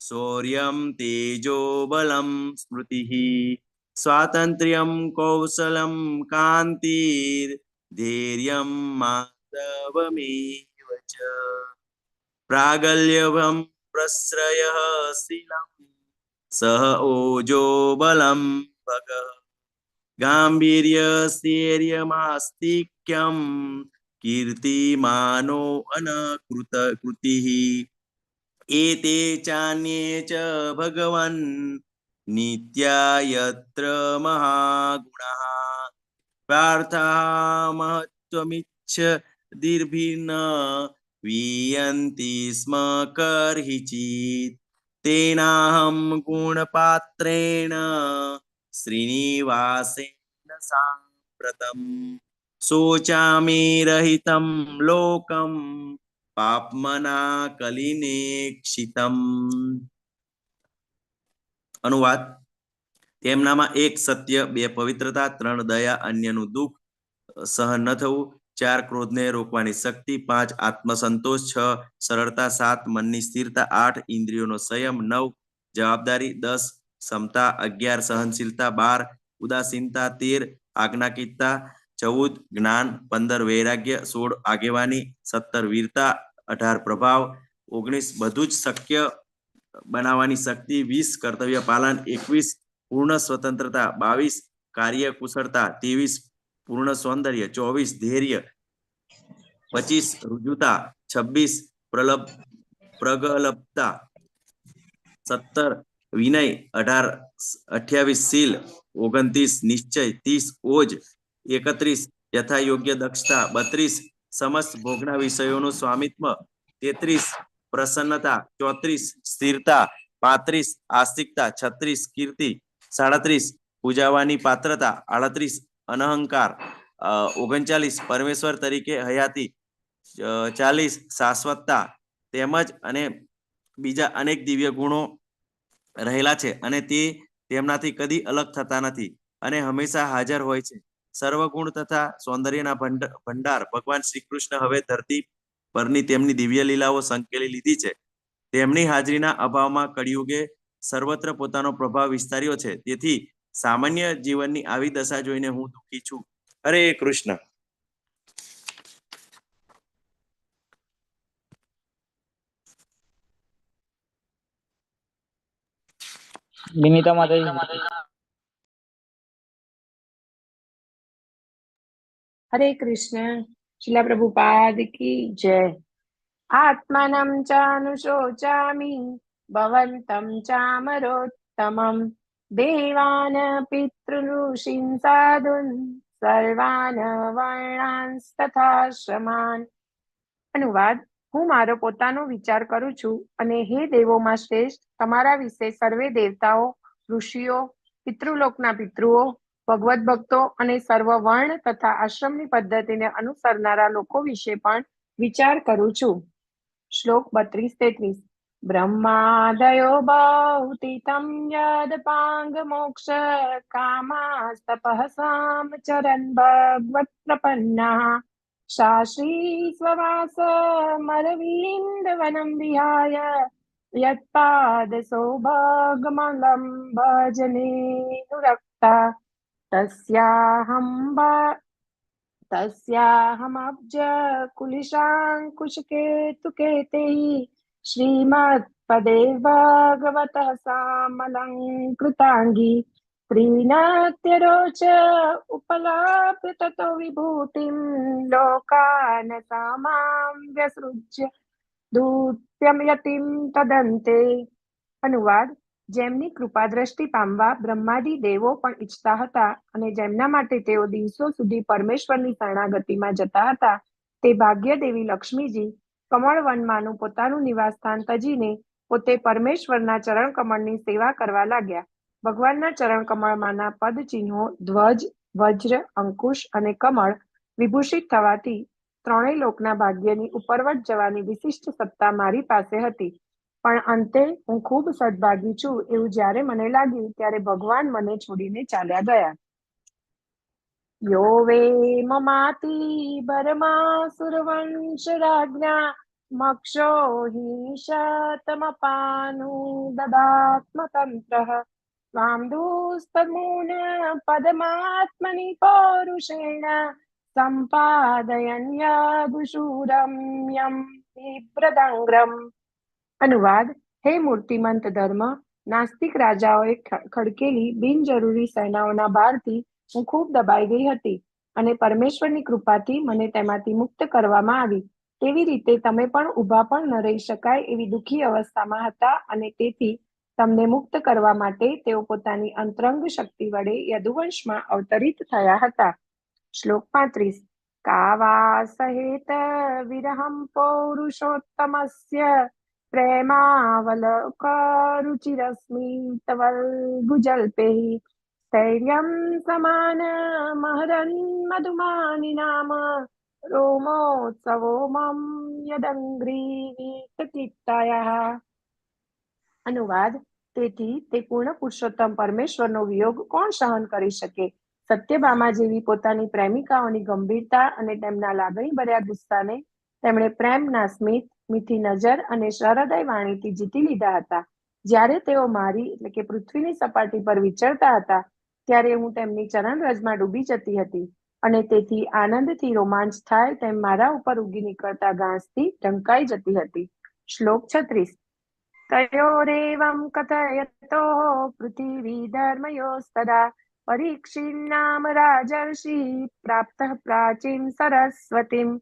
શૌર્યમ તેજો બલમ સ્મૃતિઃ સ્વાતંત્ર્યમ કૌશલમ કાંતિર ધૈર્યમ માધવમેવ ચ પ્રાગલ્યભમ પ્રશ્રયઃ શીલમ સહ ઓજો બલમ ભગ ગાંભીર્ય સ્થૈર્યમાસ્તિક્યમ કીર્તિમાનો અનકૃતિઃ એતે ચાન્યે ચ ભગવન નિત્યા યત્ર મહાગુણઃ પાર્થા મહત્વમિચ્છ દીર્ભિન વિયન્તિ સ્મ કર્હિચિત તેનાહમ ગુણપાત્રેણ શ્રીનિવાસેન સાંપ્રતમ શોચામિ રહિતમ લોકમ પાપમના કલિનેક્ષિતમ. અનુવાદ. તેમનામાં 1 સત્ય, 2 પવિત્રતા, 3 દયા, અન્યનું દુઃખ સહન ન થવું, 4 ક્રોધને રોકવાની શક્તિ, 5 આત્મસંતોષ, 6 સરળતા, 7 મનની સ્થિરતા, 8 ઇન્દ્રિયોનો સંયમ, 9 જવાબદારી, 10 ક્ષમતા, 11 સહનશીલતા, 12 ઉદાસીનતા, 13 આજ્ઞાકીતતા, 14 જ્ઞાન, 15 વૈરાગ્ય, 16 આગેવાની, 17 વીરતા, 18 પ્રભાવ, 19 બધું જ શક્ય બનાવવાની શક્તિ, 20 કર્તવ્ય પાલન, 21 પૂર્ણ સ્વતંત્રતા, 22 કાર્ય કુશળતા, 23 પૂર્ણ સૌંદર્ય, 24 ધૈર્ય, 25 રુજુતા, 26 પ્રગલ્ભતા, 17 વિનય, 28 શીલ, 29 નિશ્ચય, 30 ઓજ, 31 યથાયોગ્ય દક્ષતા, 32 સમસ્ત ભોગના વિષયોનું સ્વામિત્વ, 33 પ્રસન્નતા, 34 સ્થિરતા, 35 આસ્તિકતા, 36 કીર્તિ, 37 પૂજાવાની પાત્રતા, 38 અનહંકાર, 39 પરમેશ્વર તરીકે હયાતી, 40 શાશ્વતતા તેમજ અને બીજા અનેક દિવ્ય ગુણો રહેલા છે અને તે તેમનાથી કદી અલગ થતા નથી અને હંમેશા હાજર હોય છે. સર્વગુણ તથા સૌંદર્યના ભંડાર ભગવાન શ્રી કૃષ્ણ હવે ધરતી પરની તેમની દિવ્ય લીલાઓ સંકેલી લીધી છે. તેમની હાજરીના અભાવમાં કળિયુગે સર્વત્ર પોતાનો પ્રભાવ વિસ્તાર્યો છે. તેથી સામાન્ય જીવનની આવી દશા જોઈને હું દુઃખી છું. હરે કૃષ્ણ. વિનીતા માતાજી. હરે કૃષ્ણ. શિલા પ્રભુપાદ કી જય. આત્માનં ચાનુશોચામિ ભવન્तं ચામરોત્તમં દેવાન પિતૃઋષીં સાધુન સર્વાન વર્ણાંસ્તથાશ્રમાન. અનુવાદ: હું મારો પોતાનો વિચાર કરું છું અને હે દેવોમાં શ્રેષ્ઠ તમારા વિશે સર્વે દેવતાઓ, ઋષિઓ, પિતૃલોકના પિતૃઓ, ભગવદ ભક્તો અને સર્વ વર્ણ તથા આશ્રમની પદ્ધતિને અનુસરનારા લોકો વિશે પણ વિચાર કરું છું. શ્લોક 32-33. બ્રહ્માદયો બહુતિતં યદ પાંગ મોક્ષ કામાસ્તપઃ સામચરન ભગવત પ્રપન્ના શાશ્રી સ્વવાસ મરવિંદવનમ વિહાય યત્પાદ સૌભાગમલમ ભજનેનુરક્તા તસ્યાહમબ્જ કુલિશાંકુશકેતુકેતૈ શ્રીમત્પદે ભગવતઃ સામલંકૃતાંગી ત્રિનત્યરોચ ઉપલભ્ય તતો વિભૂતિં લોકાન સામાં વ્યસૃજ્ય દૂત્યમયતિમ તદંતે. અનુવાદ: જેમની કૃપા દ્રષ્ટિ પામવા બ્રહ્માદિ દેવો પણ ઈચ્છતા હતા અને જેમના માટે તેઓ દિવસો સુધી પરમેશ્વરની શરણાગતિમાં જતા હતા, તે ભાગ્યદેવી લક્ષ્મીજી કમળવનમાંનું પોતાનું નિવાસસ્થાન તજીને પોતે પરમેશ્વરના ચરણ કમળની સેવા કરવા લાગ્યા. ભગવાનના ચરણ કમળમાંના પદ ચિહ્નો ધ્વજ, વજ્ર, અંકુશ અને કમળ વિભૂષિત થવાથી ત્રણેય લોકના ભાગ્યની ઉપરવટ જવાની વિશિષ્ટ સત્તા મારી પાસે હતી. પણ અંતે હું ખૂબ સદભાગી છું એવું જ્યારે મને લાગ્યું ત્યારે ભગવાન મને છોડીને ચાલ્યા ગયા. યો વે મમાતિ બરમાસુરવંશ રાજ્ઞા મક્ષો હિંશતમપાનુ દદાત્મતંત્રઃ વામદુસ્તમૂન પદમાત્મનિ પૌરુષેણ સંપાદયન યદુશૂરમ યમ વિપ્રદંગ્રમ. અનુવાદ: હે મૂર્તિમંત ધર્મ, નાસ્તિક રાજાઓએ ખડકેલી બિનજરૂરી સેનાઓના ભારથી હું ખૂબ દબાઈ ગઈ હતી અને પરમેશ્વરની કૃપાથી મને તેમાંથી મુક્ત કરવામાં આવી. તેવી રીતે તમે પણ ઊભા પણ ન રહી શકાય એવી દુઃખી અવસ્થામાં હતા અને તેથી તમને મુક્ત કરવા માટે તેઓ પોતાની અંતરંગ શક્તિ વડે યદુવંશમાં અવતરિત થયા હતા. શ્લોક 35. કાવા સહેત વિરહમ પૌરુષોત્તમસ્ય પ્રેમાવલોકરુચિરસ્મિ તવલ્ગુજલ્પૈ स्थैर्यं સમાન મહરન મધુમાની નામ રોમોત્સવો મમ યદંગ્રીવિકચિત્તાયાઃ. અનુવાદ: તેથી તે પૂર્ણ પુરુષોત્તમ પરમેશ્વરનો વિયોગ કોણ સહન કરી શકે? સત્યભામા જેવી પોતાની પ્રેમિકાઓની ગંભીરતા અને તેમના લાગણી ભર્યા ગુસ્સાને તેમણે પ્રેમના સ્મિત, મીઠી નજર અને સહૃદય વાણીથી જીતી લીધા હતા. જ્યારે તેઓ મારી એટલે કે પૃથ્વીની સપાટી પર વિચરતા હતા ત્યારે હું તેમની ચરણરજમાં ડૂબી જતી હતી અને તેથી આનંદથી રોમાંચ થાય તેમ મારા ઉપર ઉગી નીકળતા ઘાસથી ઢંકાઈ જતી હતી. શ્લોક 36. તયોરેવં કથયતો પૃથિવી ધર્મયોસ્તદા પરીક્ષિન્નામ રાજર્ષિ પ્રાપ્તઃ પ્રાચીન સરસ્વતીમ.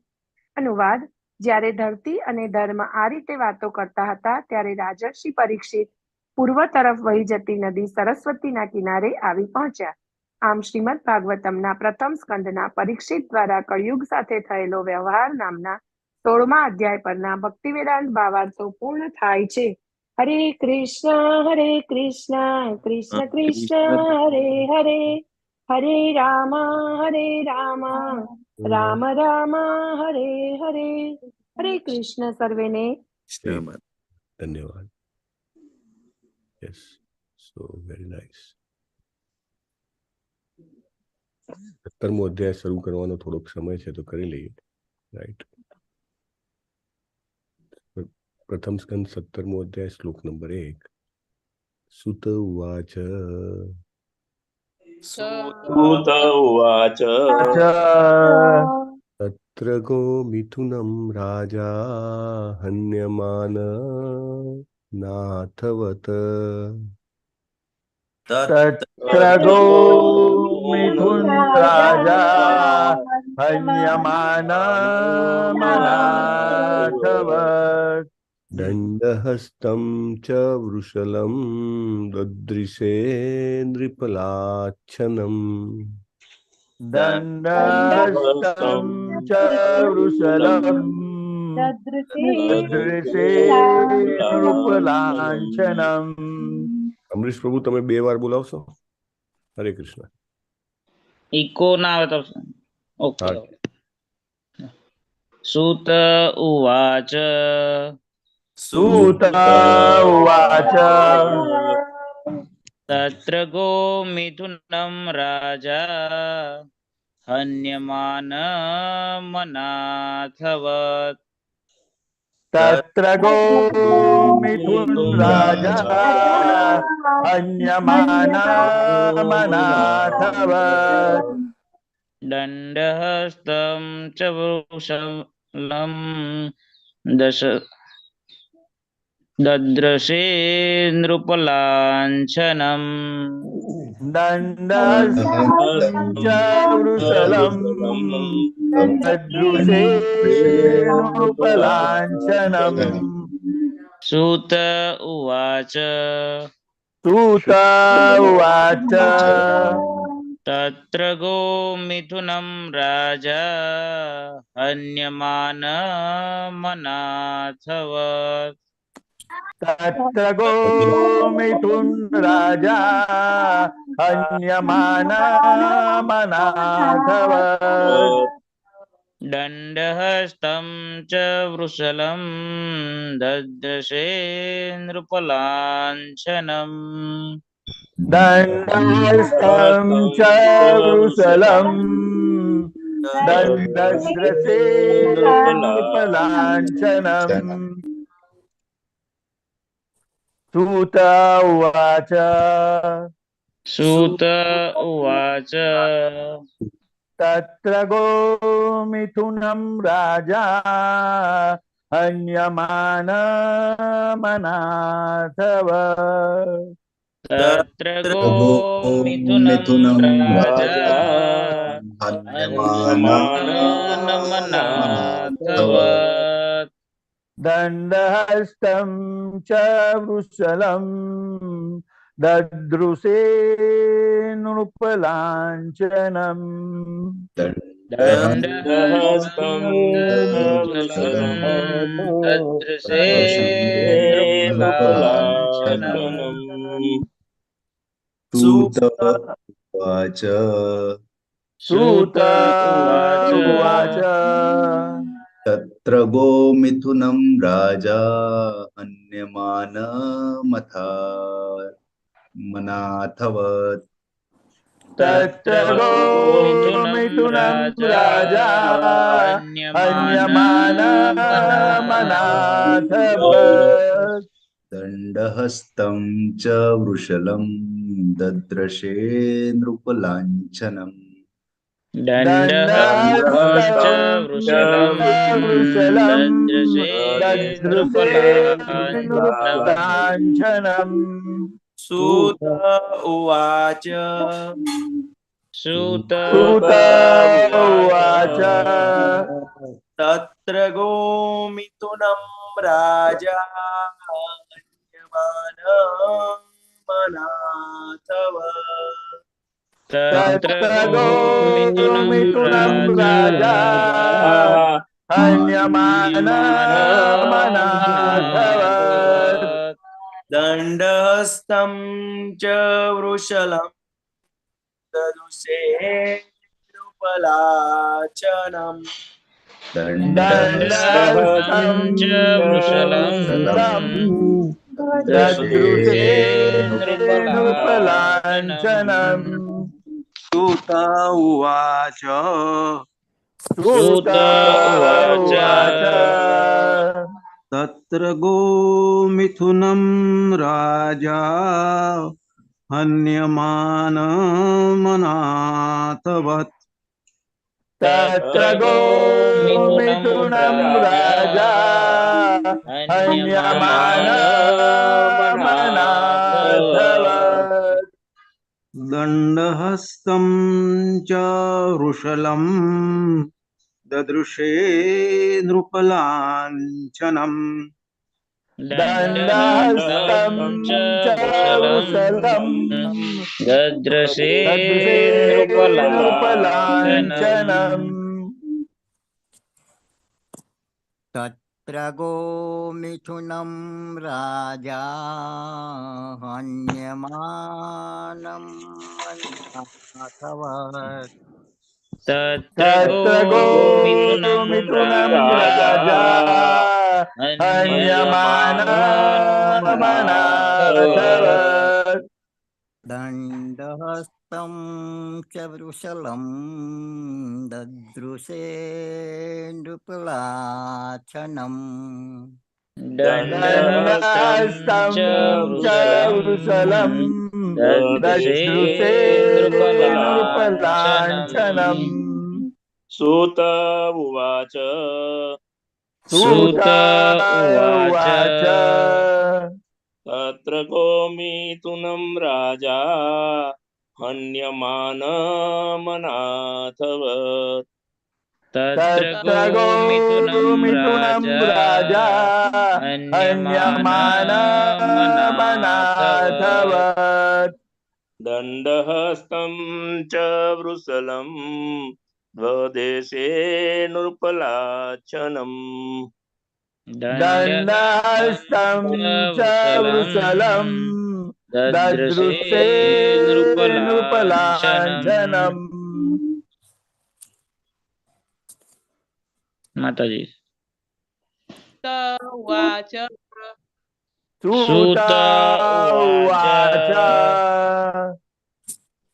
અનુવાદ: જ્યારે ધરતી અને ધર્મ આ રીતે વાતો કરતા હતા ત્યારે રાજર્ષિ પરીક્ષિત પૂર્વ તરફ વહી જતી નદી સરસ્વતીના કિનારે આવી પહોંચ્યા. આમ શ્રીમદ ભાગવતમના પ્રથમ સ્કંદના પરીક્ષિત દ્વારા કળિયુગ સાથે થયેલો વ્યવહાર નામના 16મા અધ્યાય પરના ભક્તિ વેદાંત ભાવાર્થો પૂર્ણ થાય છે. હરે કૃષ્ણ કૃષ્ણ કૃષ્ણ હરે હરે, હરે રામ રામ રામ હરે હરે. હરે કૃષ્ણ સર્વેને. શ્રીમદ. ધન્યવાદ. Yes, so very nice. 17મો અધ્યાય શરૂ કરવાનો થોડોક સમય છે તો કરી લઈએ. રાઈટ. પ્રથમ સ્કંદ 17મો અધ્યાય શ્લોક નંબર 1. સુત ઉવાચ સૂત ઉવાચ તત્ર ગોમિથુનમ રાજા હન્યમાન નાથવત. તત્ર ગોમિથુન રાજા હન્યમાનમનાથવત. દંડહસ્તં ચ વૃષલમ દદૃશે નૃપલાચ્છનમ. દંડહસ્તં ચ વૃષલમ દદૃશે નૃપલાંછનમ. અમરીશ પ્રભુ, તમે 2 વાર બોલાવશો? હરે કૃષ્ણ. ઇકો ના આવે તો ઓકે. સૂત ઉવાચ સૂત ઉવાચ તત્ર ગોમિથુનમ રાજા હન્યમાન મનાથવત. તત્ર ગોમિથુન રાજા હન્યમાનમનાથવત. દંડહસ્તં ચ વૃષલમ દદ્રશે નૃપલાંછનમ. દંડહસ્તં ચ વૃષલમ દદૃશે નૃપલાંછનમ. સૂત ઉવાચ સૂત ઉવાચ તત્ર ગોમિથુનમ રાજા હન્યમાન મનાથવત. તત્ર ગોમિથુન રાજા હન્યમાનમનાથવત. દંડહસ્તં ચ વૃષલમ દદ્રશે નૃપલાંછનમ. દંડહસ્તં ચ વૃષલમ દદ્રશે નૃપલાંછનમ. સૂત ઉવાચ સૂત ઉવાચ તત્ર ગોમિથુનમ રાજા હન્યમાનમનાથવત. તત્ર ગોમિથુનમ રાજા હન્યમાનમનાથવત. દંડહસ્તં ચ વૃષલમ દદૃશે નૃપલાંછનમ. દંડહસ્તં વૃષલમ દદ્રશે નૃપલાંછનમ. સૂત ઉવાચ સૂત ઉવાચ તત્ર ગોમિથુનમ રાજા હન્યમાનમનાથવત. તત્ર ગોમિથુનમ રાજા હન્યમાનમનાથવત. દંડહસ્તં ચ વૃષલમ દદ્રશે નૃપલાંછનમ. દંડહસ્તં ચ વૃષલમ દદ્રશે નૃપલાંછનમ. સૂત ઉવાચ સૂત ઉવાચ તત્ર ગોમિથુનમ રાજા હન્યમાનમનાથવત. તત્ર ગોમિથુનમ રાજા हन्यमानमनाथवत् दण्डहस्तं च वृषलं ददृशेऽनुपलाचनम् दण्डहस्तं च वृषलं ददृशे नृपलाञ्छनम् सूत उवाच सूत उवाच तत्र गोमिथुनं राजा हन्यमानमनाथवत् तत्र गोमिथुनं राजा हन्यमानमनाथवत् दण्डहस्तं च वृषलं ददृशे नृपलाञ्छनम् दण्डहस्तं च वृषलं ददृशे ददृशे नृपलाञ्छनम् नृपलाञ्छनम् तत्र गोमिथुनं राजा हन्यमानं मनाथवत् तत्र तत्र गोमिथुनं गोमिथुनं राजा राजा हन्यमानमनाथवत् हन्यमानमनाथवत् दण्डहस्तं च वृषलं ददृशे नृपलाञ्छनम् दण्डहस्तं च वृषलं ददृशे ददृशे नृपलाञ्छनम् नृपलाञ्छनम् सूत उवाच सूत उवाच तत्र गोमिथुनं राजा हन्यमानमनाथवत् तत्र गोमिथुनं राजा हन्यमानमनाथवत् दण्डहस्तं च वृषलं स्वदेशे नृपलाञ्छनम् दण्डहस्तं च वृषलं ददृशे नृपलाञ्छनम् माताजी उवाच सूत उवाच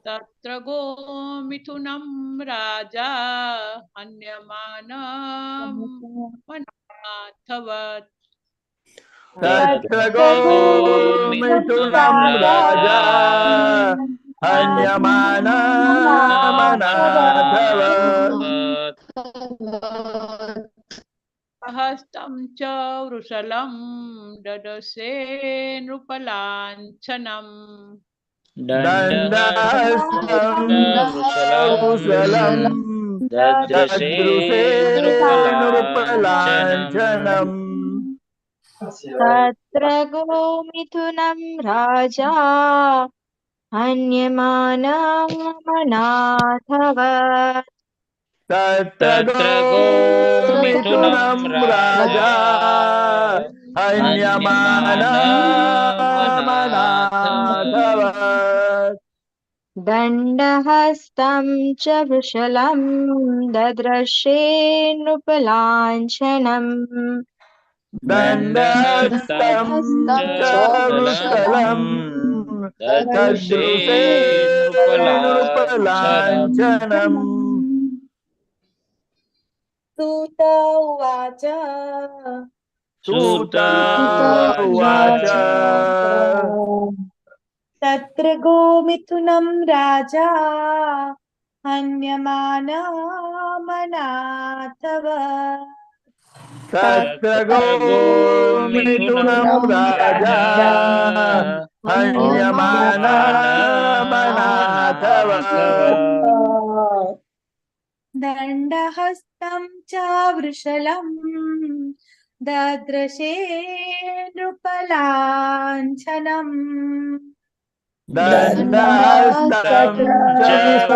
तत्र गोमिथुनं राजा हन्यमानमनाथवत् तत्र गोमिथुनं राजा हन्यमानमनाथवत् हस्तं च वृषलं ददृशे नृपलाञ्छनम् दण्डहस्तं वृषलं ददृशे नृपलाञ्छनम् तत्र गोमिथुनं राजा हन्यमानमनाथवत् तत्र गोमिथुनं राजा हन्यमानमनाथवत् दण्डहस्तं च वृषलं ददृशे नृपलाञ्छनम् दण्डहस्तं च वृषलं ददृशे नृपलाञ्छनम् सूत उवाच सूत उवाच तत्र गोमिथुनं राजा हन्यमानमनाथवत् तत्र गोमिथुनं राजा हन्यमानमनाथवत् दण्डहस्तं च वृषलं ददृशे नृपलाञ्छनम् दण्डहस्तं च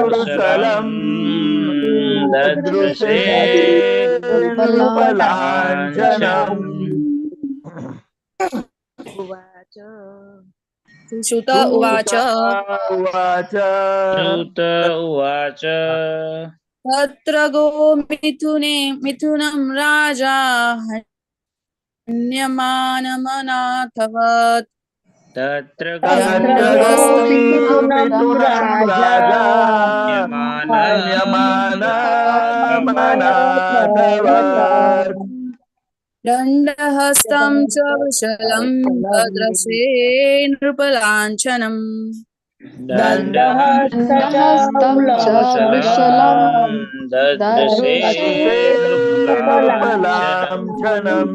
वृषलं ददृशे नृपलाञ्छनम् उवाच सुत उवाच उवाच श्रुत उवाच तत्र मिथुनं राजा हन्यमानमनाथवत् तत्र मिथुनं राजा हन्यमानमनाथवत् दण्डहस्तं च वृषलं ददृशे नृपलाञ्छनम् दण्डहस्तं च वृषलं ददृशे नृपलाञ्छनम्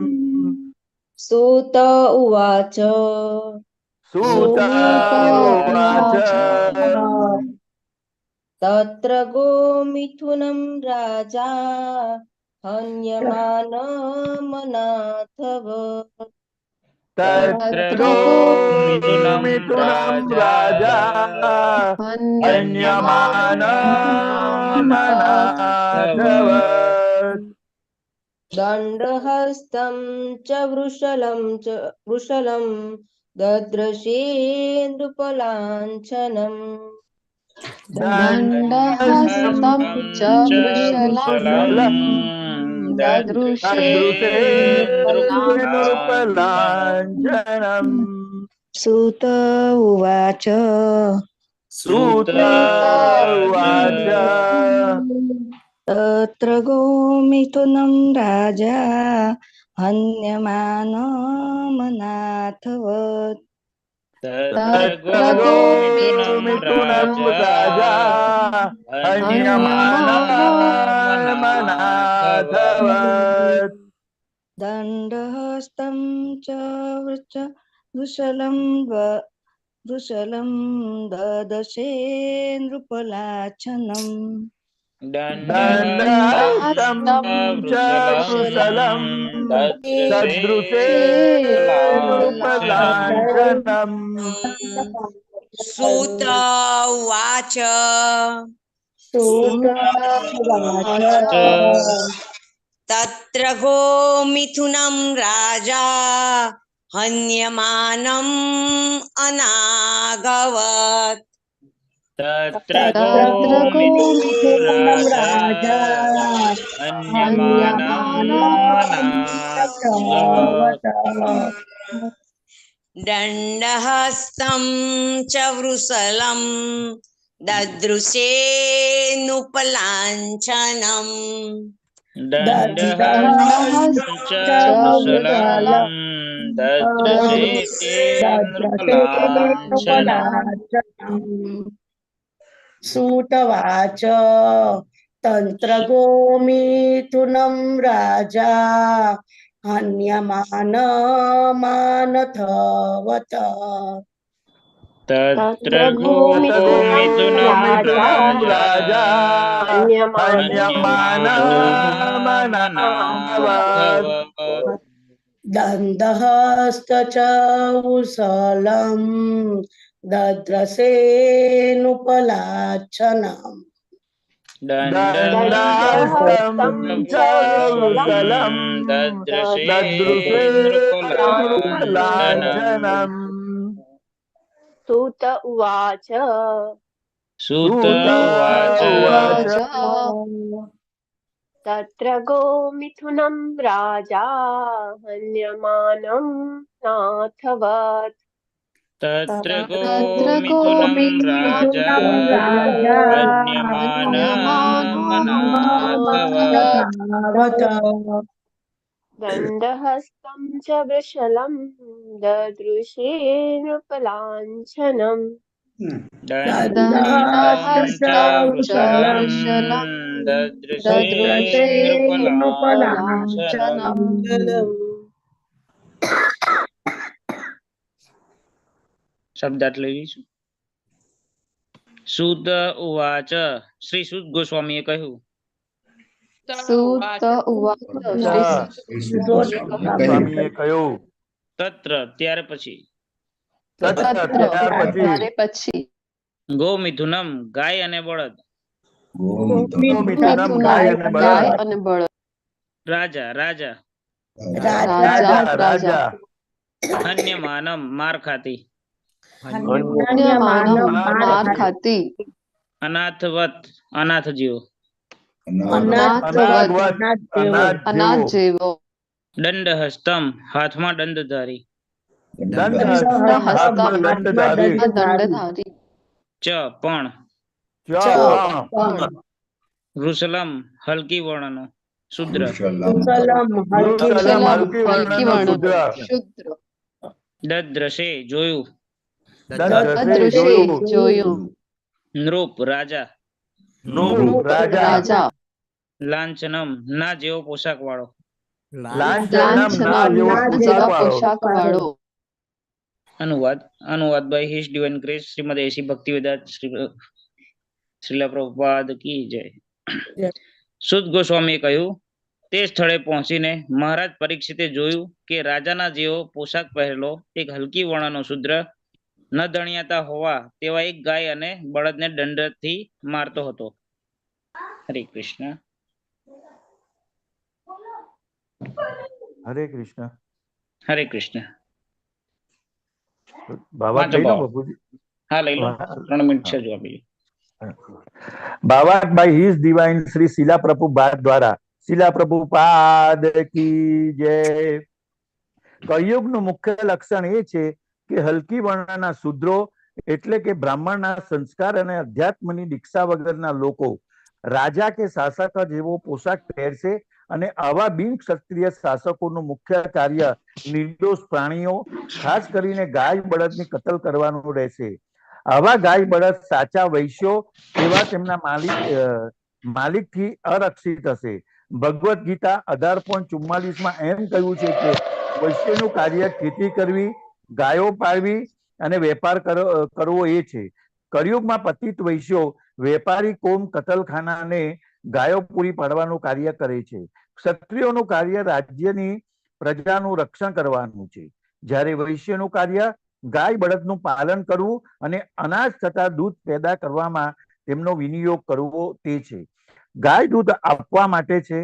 सूत उवाच सूत उवाच तत्र गोमिथुनं राजा हन्यमानमनाथवत् तत्र गोमिथुनं राजा हन्यमानमनाथवत् दण्डहस्तं च वृषलं ददृशे नृपलाञ्छनम् दण्डहस्तं च वृषलं ददृशे नृपलाञ्छनम् सूत उवाच सूत उवाच तत्र गोमिथुनं राजा हन्यमानमनाथवत् तत्र गोमिथुनं राजा हन्यमानमनाथवत् दण्डहस्तं च वृषलं ददशे नृपलाञ्छनम् दण्डहस्तं च वृषलं ददृशे नृपलाञ्छनम् सूत उवाच तत्र गोमिथुनं राजा हन्यमानम् अनागवत् तत्र गोमिथुनं राजा हन्यमानमनागवत् दण्डहस्तं च वृषलं ददृशे नुपलाञ्छनम् दण्डहस्तं च वृषलं ददृशे नृपलाञ्छनम् सूतवाच तंत्र गोमिथुनं राजा हन्यमानमनाथवत् तत्र गोमिथुनं राजा हन्यमानमनाथवत् दण्डहस्त च वृषलं ददृशे नुपलाञ्छनम् दण्डहस्तं च वृषलं ददृशे नृपलाञ्छनम् सूत उवाच सूत उवाच तत्र गोमिथुनं राजा हन्यमानं नाथवत् तत्र गोमिथुनं राजा हन्यमानमनाथवत् दण्डहस्तं च वृषलं ददृशे नृपलाञ्छनम् दण्डहस्तं च वृषलं ददृशे नृपलाञ्छनम् શબ્દાર્થ લઈ લઈશું. સુત ઉવાચ શ્રી સુત ગોસ્વામીએ કહ્યું સ્વામીએ કહ્યું તત્ર ત્યાર પછી ગોમિથુનમ ગાય અને બળદ ગોમિથુનમ ગાય અને બળદ રાજા રાજા રાજા રાજા હન્યમાનમ માર ખાતી માર ખાતી અનાથવત અનાથ જેવો અનાથ જેવો દંડહસ્તમ હાથમાં દંડધારી દંડધારી ચ પણ વૃષલમ હલકી વર્ણનો શુદ્ર દદ્રશે જોયું નૃપ રાજા લાંછનમ ના જેવો પોશાક વાળો અનુવાદ by his divine grace Shrimad A C Bhaktivedanta Srila Prabhupada કી જય. સુત ગોસ્વામીએ કહ્યું, તે સ્થળે પહોંચીને મહારાજ પરીક્ષિતે જોયું કે રાજાના જેવો પોશાક પહેરેલો એક હલકી વર્ણનો શૂદ્ર ન દણિયાતા હોવા તેવા એક ગાય અને બળદને દંડથી મારતો હતો. હરે કૃષ્ણ. હરે કૃષ્ણ. હરે કૃષ્ણ. હા લઈ લો, 3 મિનિટ છે જો આપી. ભાવાર્થ બાય હિઝ ડિવાઇન શ્રી શીલા પ્રભુપાદ દ્વારા શીલા પ્રભુપાદ કી જય. કળિયુગનું મુખ્ય લક્ષણ એ છે કે હલકી વર્ણના શૂદ્રો એટલે કે બ્રાહ્મણના સંસ્કાર અને અધ્યાત્મની દીક્ષા વગરના લોકો રાજા કે શાસક જેવો પોશાક પહેરશે અને આવા બિન ક્ષત્રિય શાસકોનું મુખ્ય કાર્ય નિર્દોષ પ્રાણીઓ ખાસ કરીને ગાય બળદની કતલ કરવાનું રહેશે. આવા ગાય બળદ સાચા વૈશ્યો એવા તેમના માલિકથી અરક્ષિત હશે. ભગવદ્ ગીતા 18.44 એમ કહ્યું છે કે વૈશ્યનું કાર્ય ખેતી કરવી, ગાયો પાળવી અને વેપાર કરવો એ છે. કળિયુગમાં પતિત વૈશ્યો વેપારી કોમ કતલખાનાને ગાયો પૂરી પાડવાનું કાર્ય કરે છે. ક્ષત્રિયોનું કાર્ય રાજ્યની પ્રજાનું રક્ષણ કરવાનું છે, જ્યારે વૈશ્યનું કાર્ય ગાય બળદનું પાલન કરવું અને અનાજ તથા દૂધ પેદા કરવામાં તેમનો વિનિયોગ કરવો તે છે. ગાય દૂધ આપવા માટે છે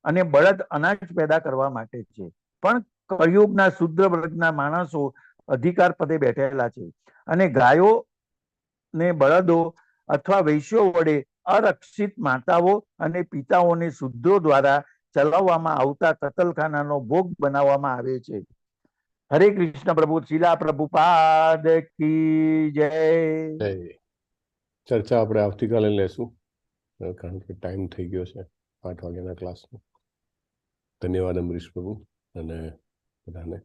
અને બળદ અનાજ પેદા કરવા માટે છે. પણ કળિયુગના શુદ્ર વર્ગના માણસો અધિકાર પદે બેઠેલા છે અને ગાયો ને બળદો અથવા વૈશ્યો વડે અરક્ષિત માતાઓ અને પિતાઓને શુદ્રો દ્વારા ચલાવવામાં આવતા કતલખાનાનો ભોગ બનાવવામાં આવે છે. હરે કૃષ્ણ. પ્રભુ શીલા પ્રભુપાદ કી જય. ચર્ચા આપણે આવતીકાલે લેશું કારણ કે ટાઈમ થઈ ગયો છે 8 વાગ્યાના ક્લાસનો. ધન્યવાદ અમરીશ પ્રભુ અને બધાને.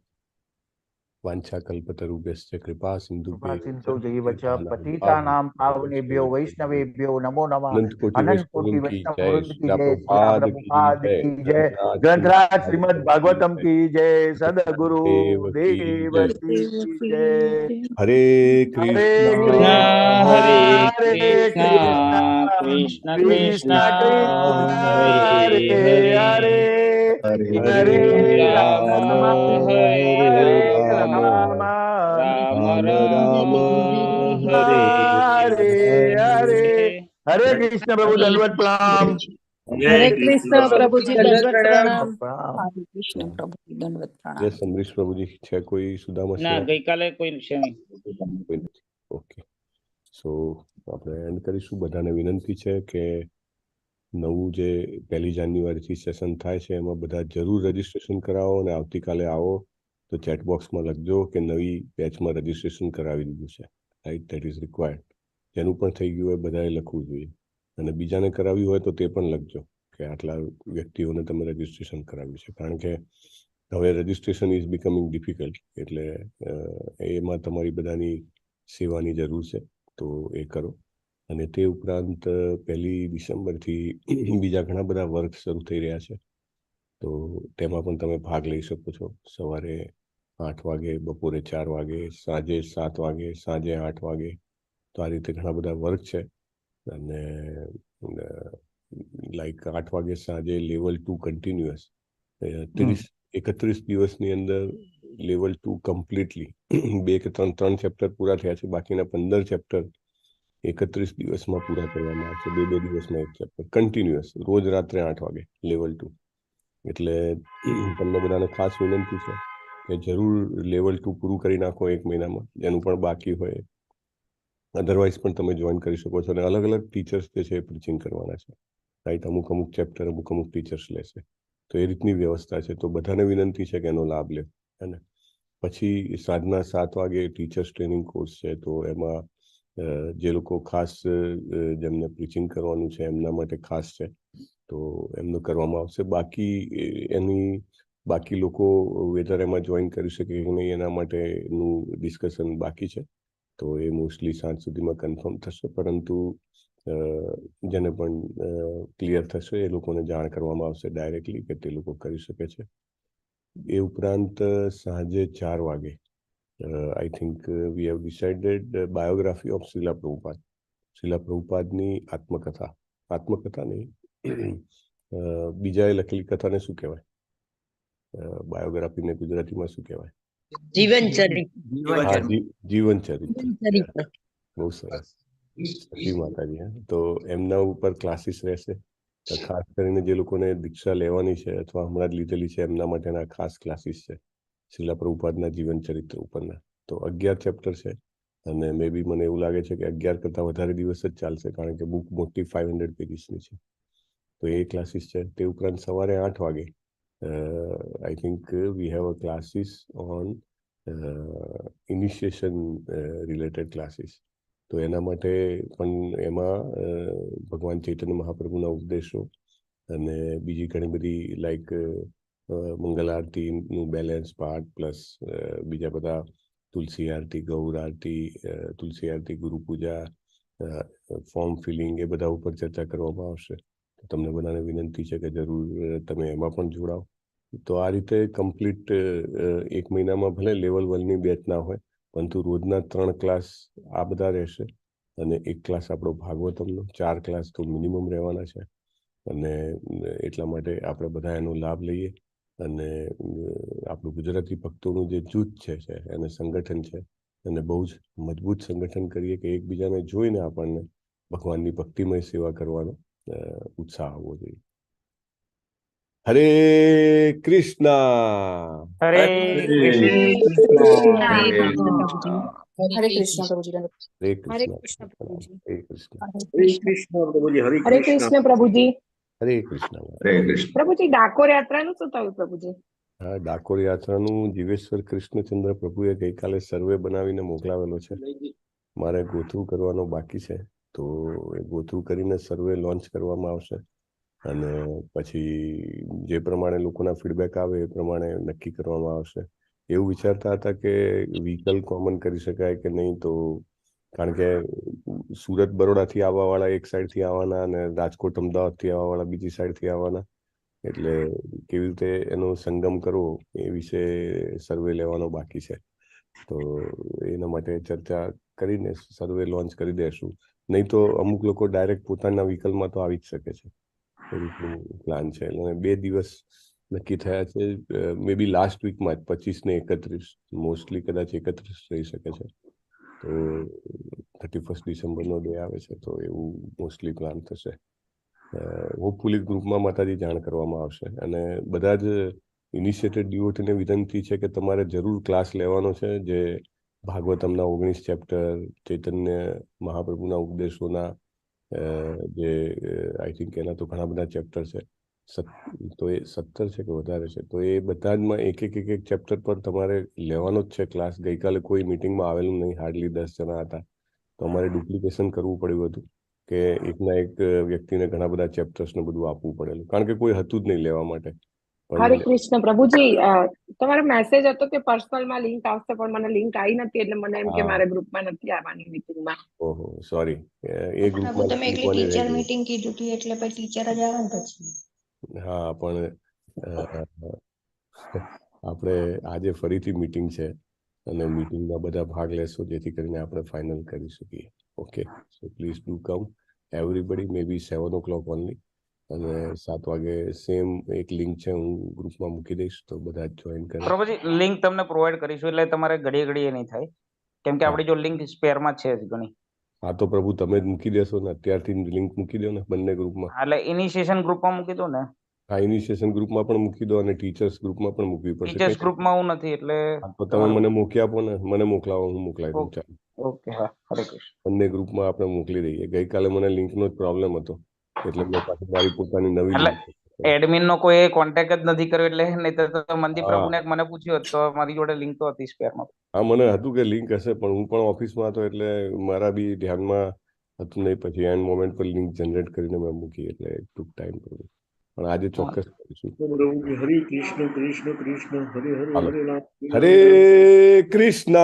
વાંછા કલ્પતરુભ્યશ્ચ કૃપા સિંધુભ્યૈવ પતિતાનામ પાવનેભ્યો વૈષ્ણવેભ્યો નમો નમઃ. અનંત કોટિ વૈષ્ણવ વૃંદ કી જય. પ્રભુપાદ કી જય. ગ્રંથરાજ શ્રીમદ ભાગવતમ કી જય. સદગુરુ દેવ કી જય. હરે કૃષ્ણ હરે કૃષ્ણ કૃષ્ણ કૃષ્ણ હરે હરે હરે રામ હરે રામ રામ હરે હરે. હરે કૃષ્ણ પ્રભુ. દંડવત પ્રણામ. હરે કૃષ્ણ પ્રભુજી, દંડવત પ્રણામ. હરે કૃષ્ણ પ્રભુજી, દંડવત પ્રણામ. યસ અમરીશ પ્રભુજી છે કોઈ સુદામા? ના, ગઈકાલે કોઈ છે નહીં. ઓકે, સો આપણે એન્ડ કરીશું. બધાને વિનંતી છે કે નવું જે 1 જાન્યુઆરીથી સેશન થાય છે એમાં બધા જરૂર રજીસ્ટ્રેશન કરાવો અને આવતીકાલે આવો તો ચેટ બોક્સમાં લખજો કે નવી બેચમાં રજીસ્ટ્રેશન કરાવી દીધું છે. Right, that is required. જેનું પણ થઈ ગયું હોય બધાએ લખવું જોઈએ અને બીજાને કરાવ્યું હોય તો તે પણ લખજો કે આટલા વ્યક્તિઓને તમે રજીસ્ટ્રેશન કરાવ્યું છે. કારણ કે હવે રજીસ્ટ્રેશન ઇઝ બીકમિંગ ડિફિકલ્ટ, એટલે એમાં તમારી બધાની સેવાની જરૂર છે, તો એ કરો. અને તે ઉપરાંત 1 ડિસેમ્બરથી બીજા ઘણા બધા વર્ક શરૂ થઈ રહ્યા છે, તો તેમાં પણ તમે ભાગ લઈ શકો છો. સવારે 8 વાગે, બપોરે 4 વાગે, સાંજે 7 વાગે, સાંજે 8 વાગે. તો આ રીતે ઘણા બધા વર્ક છે. અને લાઈક 8 વાગે સાંજે લેવલ 2 કન્ટિન્યુઅસ 31 દિવસની અંદર લેવલ 2 કમ્પ્લીટલી 2 કે 3 ચેપ્ટર પૂરા થયા છે. બાકીના 15 ચેપ્ટર 31 દિવસમાં પૂરા કરવામાં આવશે. 2 દિવસમાં 1 ચેપ્ટર કન્ટિન્યુઅસ, રોજ રાત્રે 8 વાગે લેવલ 2. એટલે તમને બધાને ખાસ વિનંતી છે કે જરૂર લેવલ 2 પૂરું કરી નાખો 1 મહિનામાં, જેનું પણ બાકી હોય. અધરવાઇઝ પણ તમે જોઈન કરી શકો છો. અને અલગ અલગ ટીચર્સ જે છે એ પ્રીચિંગ કરવાના છે, રાઈટ. અમુક ચેપ્ટર અમુક ટીચર્સ લેશે, તો એ રીતની વ્યવસ્થા છે. તો બધાને વિનંતી છે કે એનો લાભ લે. અને પછી સાંજના 7 વાગે ટીચર્સ ટ્રેનિંગ કોર્સ છે, તો એમાં જે લોકો ખાસ જેમને પ્રીચિંગ કરવાનું છે એમના માટે ખાસ છે, તો એમનું કરવામાં આવશે. બાકી લોકો વેધર એમાં જોઈન કરી શકે કે નહીં એના માટેનું ડિસ્કશન બાકી છે, તો એ મોસ્ટલી સાંજ સુધીમાં કન્ફર્મ થશે. પરંતુ જેને પણ ક્લિયર થશે એ લોકોને જાણ કરવામાં આવશે ડાયરેક્ટલી કે તે લોકો કરી શકે છે. એ ઉપરાંત સાંજે 4 વાગે I think we have decided biography of Srila Prabhupada. Srila Prabhupadની આત્મકથા નહીં, બીજાએ લખેલી કથાને શું કહેવાય? બાયોગ્રાફીને ગુજરાતીમાં શું કહેવાય? જીવન ચરિત્ર. જીવન ચરિત્ર. બહુ સરસ. સતી માતાજી. તો એમના ઉપર ક્લાસીસ રહેશે. ખાસ કરીને જે લોકોને દીક્ષા લેવાની છે અથવા હમણાં જ લીધેલી છે એમના માટેના ખાસ ક્લાસીસ છે શ્રીલા પ્રભુપાદના જીવન ચરિત્ર ઉપરના. તો 11 ચેપ્ટર છે અને મે બી મને એવું લાગે છે કે 11 કરતાં વધારે દિવસ જ ચાલશે, કારણ કે બુક મોટી 500 પેજીસની છે. તો એ ક્લાસીસ છે. તે ઉપરાંત સવારે 8 વાગે I think we have a classes on initiation related classes. તો એના માટે પણ એમાં ભગવાન ચૈતન્ય મહાપ્રભુના ઉપદેશો અને બીજી ઘણી બધી લાઈક મંગલ આરતીનું બેલેન્સ પાર્ટ પ્લસ બીજા બધા તુલસી આરતી, ગૌર આરતી, તુલસી આરતી, ગુરુ પૂજા, ફોર્મ ફિલિંગ, એ બધા ઉપર ચર્ચા કરવામાં આવશે. તો તમને બધાને વિનંતી છે કે જરૂર તમે એમાં પણ જોડાઓ. તો આ રીતે કમ્પ્લીટ 1 મહિનામાં ભલે લેવલ 1ની બેચ ના હોય, પરંતુ રોજના 3 ક્લાસ આ બધા રહેશે અને 1 ક્લાસ આપણો ભાગવતમનો, 4 ક્લાસ તો મિનિમમ રહેવાના છે. અને એટલા માટે આપણે બધા એનો લાભ લઈએ અને આપણું ગુજરાતી ભક્તોનું જે જૂથ છે એને સંગઠન છે અને બહુ જ મજબૂત સંગઠન કરીએ કે એકબીજાને જોઈને આપણને ભગવાનની ભક્તિમય સેવા કરવાનો ઉત્સાહ આવવો જોઈએ. હરે કૃષ્ણ. હરે હરે કૃષ્ણ પ્રભુજી. હરે કૃષ્ણ. હરે કૃષ્ણ પ્રભુજી. હરે કૃષ્ણ. પ્રભુજી, ડાકોર યાત્રાનું શું થયું પ્રભુજી? હા, ડાકોર યાત્રાનું જીવેશ્વર કૃષ્ણચંદ્ર પ્રભુએ ગઈકાલે સર્વે બનાવીને મોકલાવેલો છે. મારે ગોથરું કરવાનો બાકી છે, તો એ ગોથરું કરીને સર્વે લોન્ચ કરવામાં આવશે અને પછી જે પ્રમાણે લોકોના ફીડબેક આવે એ પ્રમાણે નક્કી કરવામાં આવશે. એવું વિચારતા હતા કે વ્હીકલ કોમન કરી શકાય કે નહીં, તો કારણ કે સુરત બરોડાથી આવવાવાળા એક સાઈડથી આવવાના અને રાજકોટ અમદાવાદથી આવવાવાળા બીજી સાઈડથી આવવાના, એટલે કેવી રીતે એનો સંગમ કરવો એ વિશે સર્વે લેવાનો બાકી છે. તો એના માટે ચર્ચા કરીને સર્વે લોન્ચ કરી દેશું. નહીં તો અમુક લોકો ડાયરેક્ટ પોતાના વ્હીકલમાં તો આવી જ શકે છે. એ રીતનું પ્લાન છે. અને 2 દિવસ નક્કી થયા છે, મે બી લાસ્ટ વીકમાં જ 25 ને 31, મોસ્ટલી કદાચ 31 રહી શકે છે. તો 31 ડિસેમ્બરનો ડે આવે છે, તો એવું મોસ્ટલી પ્લાન થશે. હોપફુલી ગ્રુપમાં માતાજી જાણ કરવામાં આવશે. અને બધા જ ઇનિશિયેટેડ ડિવોટીને વિનંતી છે કે તમારે જરૂર ક્લાસ લેવાનો છે, જે ભાગવતમના 19 ચેપ્ટર, ચૈતન્ય મહાપ્રભુના ઉપદેશોના જે આઈ થિંક એના તો ઘણા બધા ચેપ્ટર છે, તો એ 17 છે કે વધારે છે, તો એ બધા જમાં એક ચેપ્ટર પર તમારે લેવાનો જ છે ક્લાસ. ગઈકાલે કોઈ મિટિંગમાં આવેલું નહીં, હાર્ડલી 10 જણા હતા, તો અમારે ડુપ્લિકેશન કરવું પડ્યું હતું કે એકના એક વ્યક્તિને ઘણા બધા ચેપ્ટર્સને બધું આપવું પડેલું, કારણ કે કોઈ હતું જ નહીં લેવા માટે. હરે કૃષ્ણ પ્રભુજી, તમારો મેસેજ હતો કે પર્સનલમાં લિંક આવશે, પણ મને લિંક આવી નથી, એટલે મને એમ કે મારા ગ્રુપમાં નથી આવવાની મીટિંગમાં. ઓહો, સોરી. એ ગ્રુપમાં તમે એકલી ટીચર મીટિંગ કીધું હતું એટલે પછી ટીચર જ આવે ને પછી. હા, પણ આપણે આજે ફરીથી મીટિંગ છે અને મીટિંગમાં બધા ભાગ લેશો, જેથી કરીને આપણે ફાઇનલ કરી શકીએ. Okay, so please do come everybody, may be 7 o'clock only. અને 7 વાગે સેમ એક લિંક છે, હું ગ્રુપમાં મૂકી દઈશ, તો બધા જોઈન કરે. પ્રભુજી, લિંક તમને પ્રોવાઈડ કરીશું, એટલે તમારે ઘડીએ નહીં થાય, કેમ કે આપણી જો લિંક સ્પેરમાં છે જ ઘણી. હા, તો પ્રભુ તમે જ મૂકી દેશો ને, અત્યારથી લિંક મૂકી દો ને બંને ગ્રુપમાં. એટલે ઇનિશિયેશન ગ્રુપમાં મૂકી દો ને. આ ઇનિશિયેશન ગ્રુપમાં પણ મૂકી દો અને ટીચર્સ ગ્રુપમાં પણ મૂકવી પડશે. ટીચર્સ ગ્રુપમાં હું નથી એટલે તો તમે મને મૂકી આપો ને, મને મોકલાવો, હું મોકલાવી દઉં. ચાલો, ઓકે, હા, હરે કૃષ્ણ. બંને ગ્રુપમાં આપણે મોકલી દઈએ. ગઈકાલે મને લિંકનો જ પ્રોબ્લેમ હતો એટલે મેં પાછી મારી પોતાની નવી એટલે link. એડમિન નો કોઈ કોન્ટેક્ટ જ નથી કર્યો એટલે નહીં તો મંદિર હા. પ્રભુને મને પૂછ્યું હોત તો મારી જોડે લિંક તો હતી સ્પેરમાં. હા, મને હતું કે લિંક હશે, પણ હું પણ ઓફિસમાં હતો એટલે મારા બી ધ્યાનમાં હતું નહીં. પછી એન્ડ મોમેન્ટ પર લિંક જનરેટ કરીને મેં મૂકી એટલે ટૂંક ટાઈમ પર. પણ આજે ચોક્કસ કરીશું. હરે કૃષ્ણ કૃષ્ણ કૃષ્ણ હરે હરે હાલો. હરે રામ હરે કૃષ્ણ.